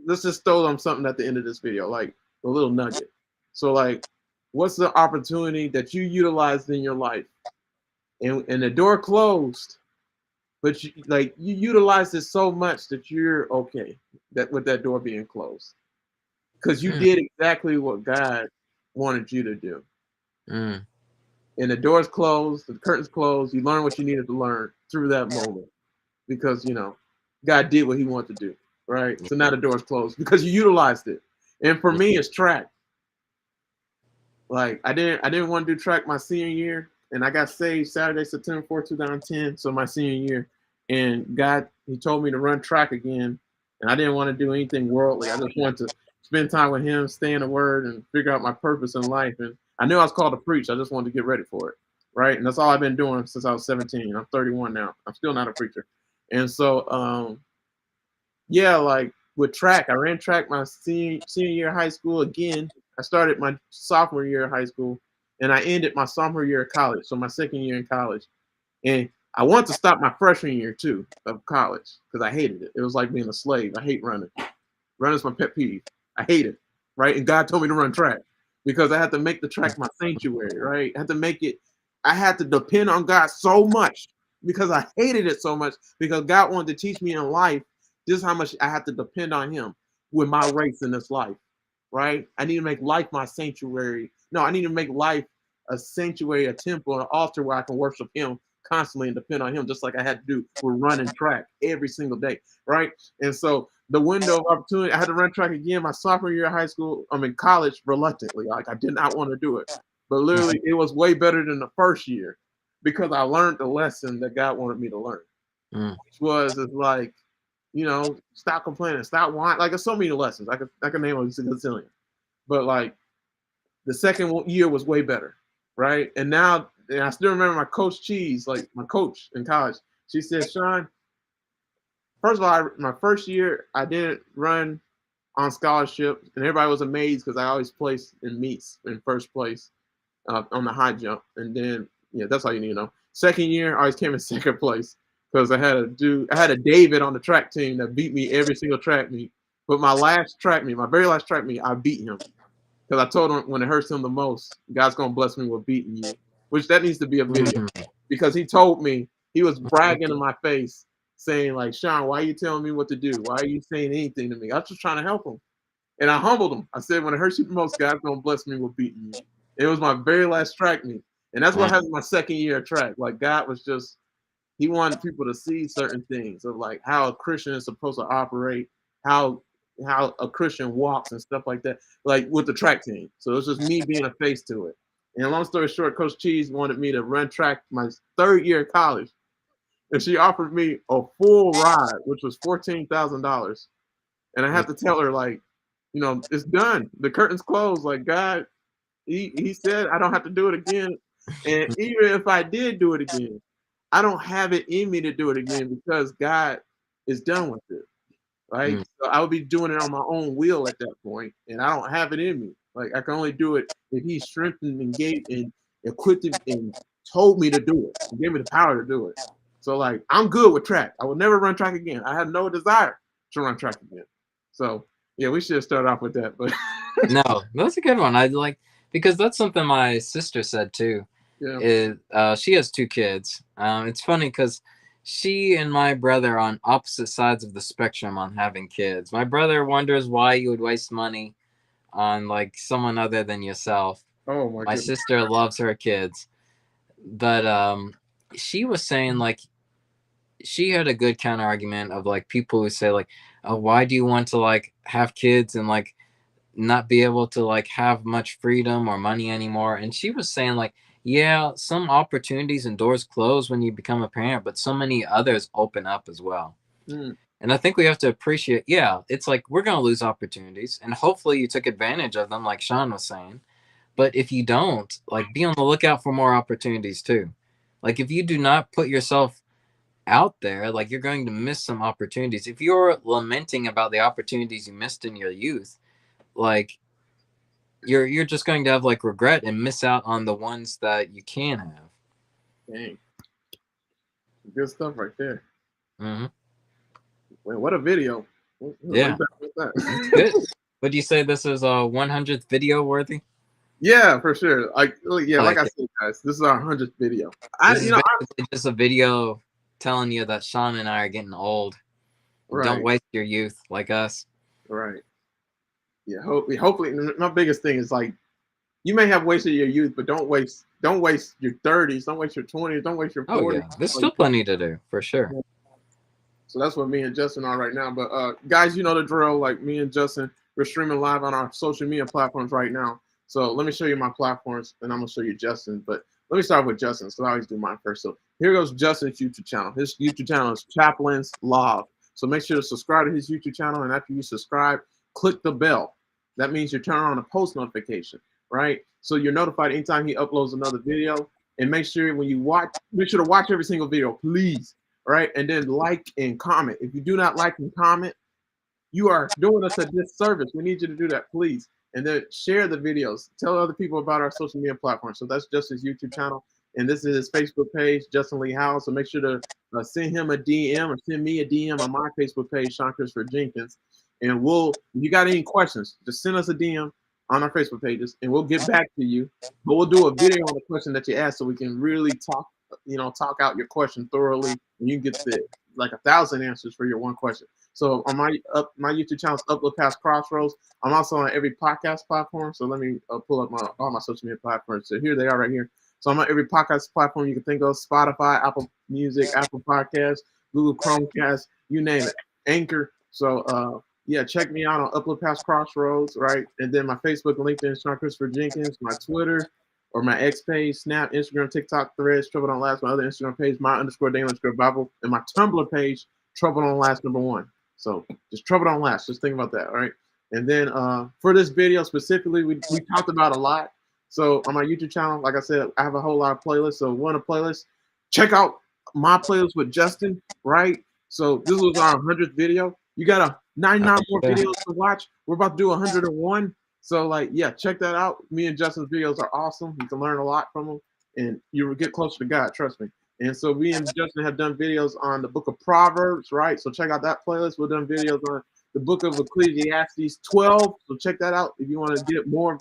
let's just throw them something at the end of this video, like a little nugget. So like, what's the opportunity that you utilized in your life, and the door closed, but you utilize it so much that you're okay that with that door being closed because you mm, did exactly what God wanted you to do. mm, And the doors closed, the curtains closed. You learned what you needed to learn through that moment because God did what He wanted to do, right? So now the doors closed because you utilized it. And for yeah. me, it's track. Like I didn't want to do track my senior year, and I got saved Saturday, September 4th, 2010, so my senior year. And God, He told me to run track again, and I didn't want to do anything worldly. I just wanted to spend time with Him, stay in the Word, and figure out my purpose in life. And I knew I was called to preach. I just wanted to get ready for it, right? And that's all I've been doing since I was 17. I'm 31 now. I'm still not a preacher, and so yeah, like with track, I ran track my senior year of high school again. I started my sophomore year of high school, and I ended my sophomore year of college, so my second year in college. And I wanted to stop my freshman year too of college because I hated it. It was like being a slave. I hate running. Running's my pet peeve. I hate it, right? And God told me to run track because I had to make the track my sanctuary, right? I had to make it. I had to depend on God so much because I hated it so much because God wanted to teach me in life just how much I had to depend on Him with my race in this life, right? I need to make life my sanctuary. No, I need to make life a sanctuary, a temple, an altar where I can worship Him constantly and depend on Him, just like I had to do with running track every single day, right? And so the window of opportunity, I had to run track again my sophomore year of high school. I'm in college reluctantly, like I did not want to do it, but literally it was way better than the first year because I learned the lesson that God wanted me to learn, Mm, which was it's like, stop complaining, stop whining. Like there's so many lessons I can name a gazillion, but like the second year was way better, right? And now, and I still remember my coach Cheese, like my coach in college. She said, Sean, first of all, my first year I didn't run on scholarship, and everybody was amazed because I always placed in meets in first place on the high jump, and then yeah, that's all you need to know. Second year, I always came in second place because I had a David on the track team that beat me every single track meet. But my very last track meet, I beat him because I told him when it hurts him the most, God's gonna bless me with beating you, which that needs to be a video mm, because he told me he was bragging in my face, saying like, Sean, why are you telling me what to do? Why are you saying anything to me? I was just trying to help him. And I humbled him. I said, when it hurts you the most, God's gonna bless me with beating you. It was my very last track meet. And that's what Right. happened my second year of track. Like God was just, he wanted people to see certain things of like how a Christian is supposed to operate, how how a Christian walks and stuff like that, like with the track team. So it was just me being a face to it. And long story short, Coach Cheese wanted me to run track my third year of college, and she offered me a full ride, which was $14,000. And I had to tell her like, you know, it's done. The curtain's closed. Like God, he said I don't have to do it again. And even if I did do it again, I don't have it in me to do it again because God is done with it. Right. Mm. So I would be doing it on my own will at that point, and I don't have it in me. Like I can only do it if He strengthened and gave and equipped and told me to do it. He gave me the power to do it. So like I'm good with track. I will never run track again. I have no desire to run track again. So yeah, we should have started off with that, but No, that's a good one. I like because that's something my sister said too. yeah. Is she has two kids. It's funny because she and my brother are on opposite sides of the spectrum on having kids. My brother wonders why you would waste money on like someone other than yourself. Oh my My goodness. sister loves her kids, but she was saying like she had a good counter argument of like people who say like, oh, why do you want to like have kids and like not be able to like have much freedom or money anymore? And she was saying like, yeah, some opportunities and doors close when you become a parent, but so many others open up as well. Mm, And I think we have to appreciate, yeah, it's like we're going to lose opportunities and hopefully you took advantage of them like Sean was saying. But if you don't, like be on the lookout for more opportunities too. Like if you do not put yourself out there, like you're going to miss some opportunities. If you're lamenting about the opportunities you missed in your youth, like you're just going to have like regret and miss out on the ones that you can have. dang, good stuff right there. Hmm. Wait, what a video. Way Yeah, back with it's that. good. Would you say this is a 100th video worthy? Yeah, for sure. Yeah, I like like I it. said, guys, this is our 100th video. This is basically just a video telling you that Sean and I are getting old. Don't Right, waste your youth like us. right. Yeah, hopefully, my biggest thing is like you may have wasted your youth, but don't waste your 30s, don't waste your 20s, don't waste your Oh 40s. yeah, there's still plenty to do for sure. So that's what me and Justin are right now. But guys, you know the drill. Like me and Justin, we're streaming live on our social media platforms right now. So let me show you my platforms, and I'm gonna show you Justin. But let me start with Justin, so I always do mine first. So here goes Justin's YouTube channel. His YouTube channel is Chaplain's Love. So make sure to subscribe to his YouTube channel, and after you subscribe, click the bell. That means you're turning on a post notification, right? So you're notified anytime he uploads another video. And make sure when you watch, make sure to watch every single video, please. Right? And then like and comment. If you do not like and comment, you are doing us a disservice. We need you to do that, please. And then share the videos. Tell other people about our social media platforms. So that's Justin's YouTube channel. And this is his Facebook page, Justin Lee Howell. So make sure to send him a DM or send me a DM on my Facebook page, Sean Christopher Jenkins. And if you got any questions, just send us a DM on our Facebook pages and we'll get back to you. But we'll do a video on the question that you asked so we can really talk out your question thoroughly and you can get like 1,000 answers for your one question. So on my YouTube channel is Uplift Past Crossroads. I'm also on every podcast platform. So let me pull up all my social media platforms. So here they are right here. So I'm on every podcast platform you can think of: Spotify, Apple Music, Apple Podcasts, Google Chromecast, you name it, Anchor. So yeah, check me out on Uplift Past Crossroads, right? And then my Facebook and LinkedIn is Sean Christopher Jenkins. My Twitter or my X page, Snap, Instagram, TikTok, Threads, Trouble Don't Last. My other Instagram page, my_Daily_Bible, and my Tumblr page, Trouble Don't Last #1. So just Trouble Don't Last. Just think about that, all right? And then for this video specifically, we talked about a lot. So on my YouTube channel, like I said, I have a whole lot of playlists. So one of the playlists, check out my playlist with Justin, right? So this was our 100th video. You got a 99 more videos to watch. We're about to do 101. So like, yeah, check that out. Me and Justin's videos are awesome. You can learn a lot from them, and you will get closer to God. Trust me. And so we and Justin have done videos on the book of Proverbs, right? So check out that playlist. We've done videos on the book of Ecclesiastes 12. So check that out if you want to get more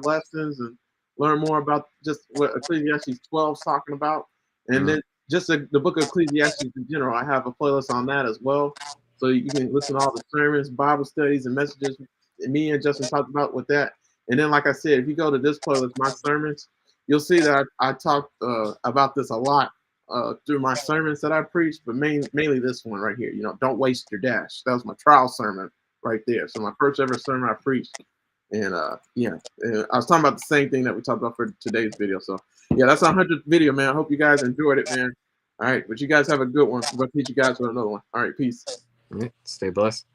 lessons and learn more about just what Ecclesiastes 12 is talking about. And then just the book of Ecclesiastes in general, I have a playlist on that as well. So you can listen to all the sermons, Bible studies, and messages me and Justin talked about with that. And then, like I said, if you go to this playlist, my sermons, you'll see that I talked about this a lot through my sermons that I preach, but mainly this one right here. You know, don't waste your dash. That was my trial sermon right there. So my first ever sermon I preached. And yeah, I was talking about the same thing that we talked about for today's video. So yeah, that's our 100th video, man. I hope you guys enjoyed it, man. All right, but you guys have a good one. I'm gonna teach you guys with another one. All right, peace. Yeah, stay blessed.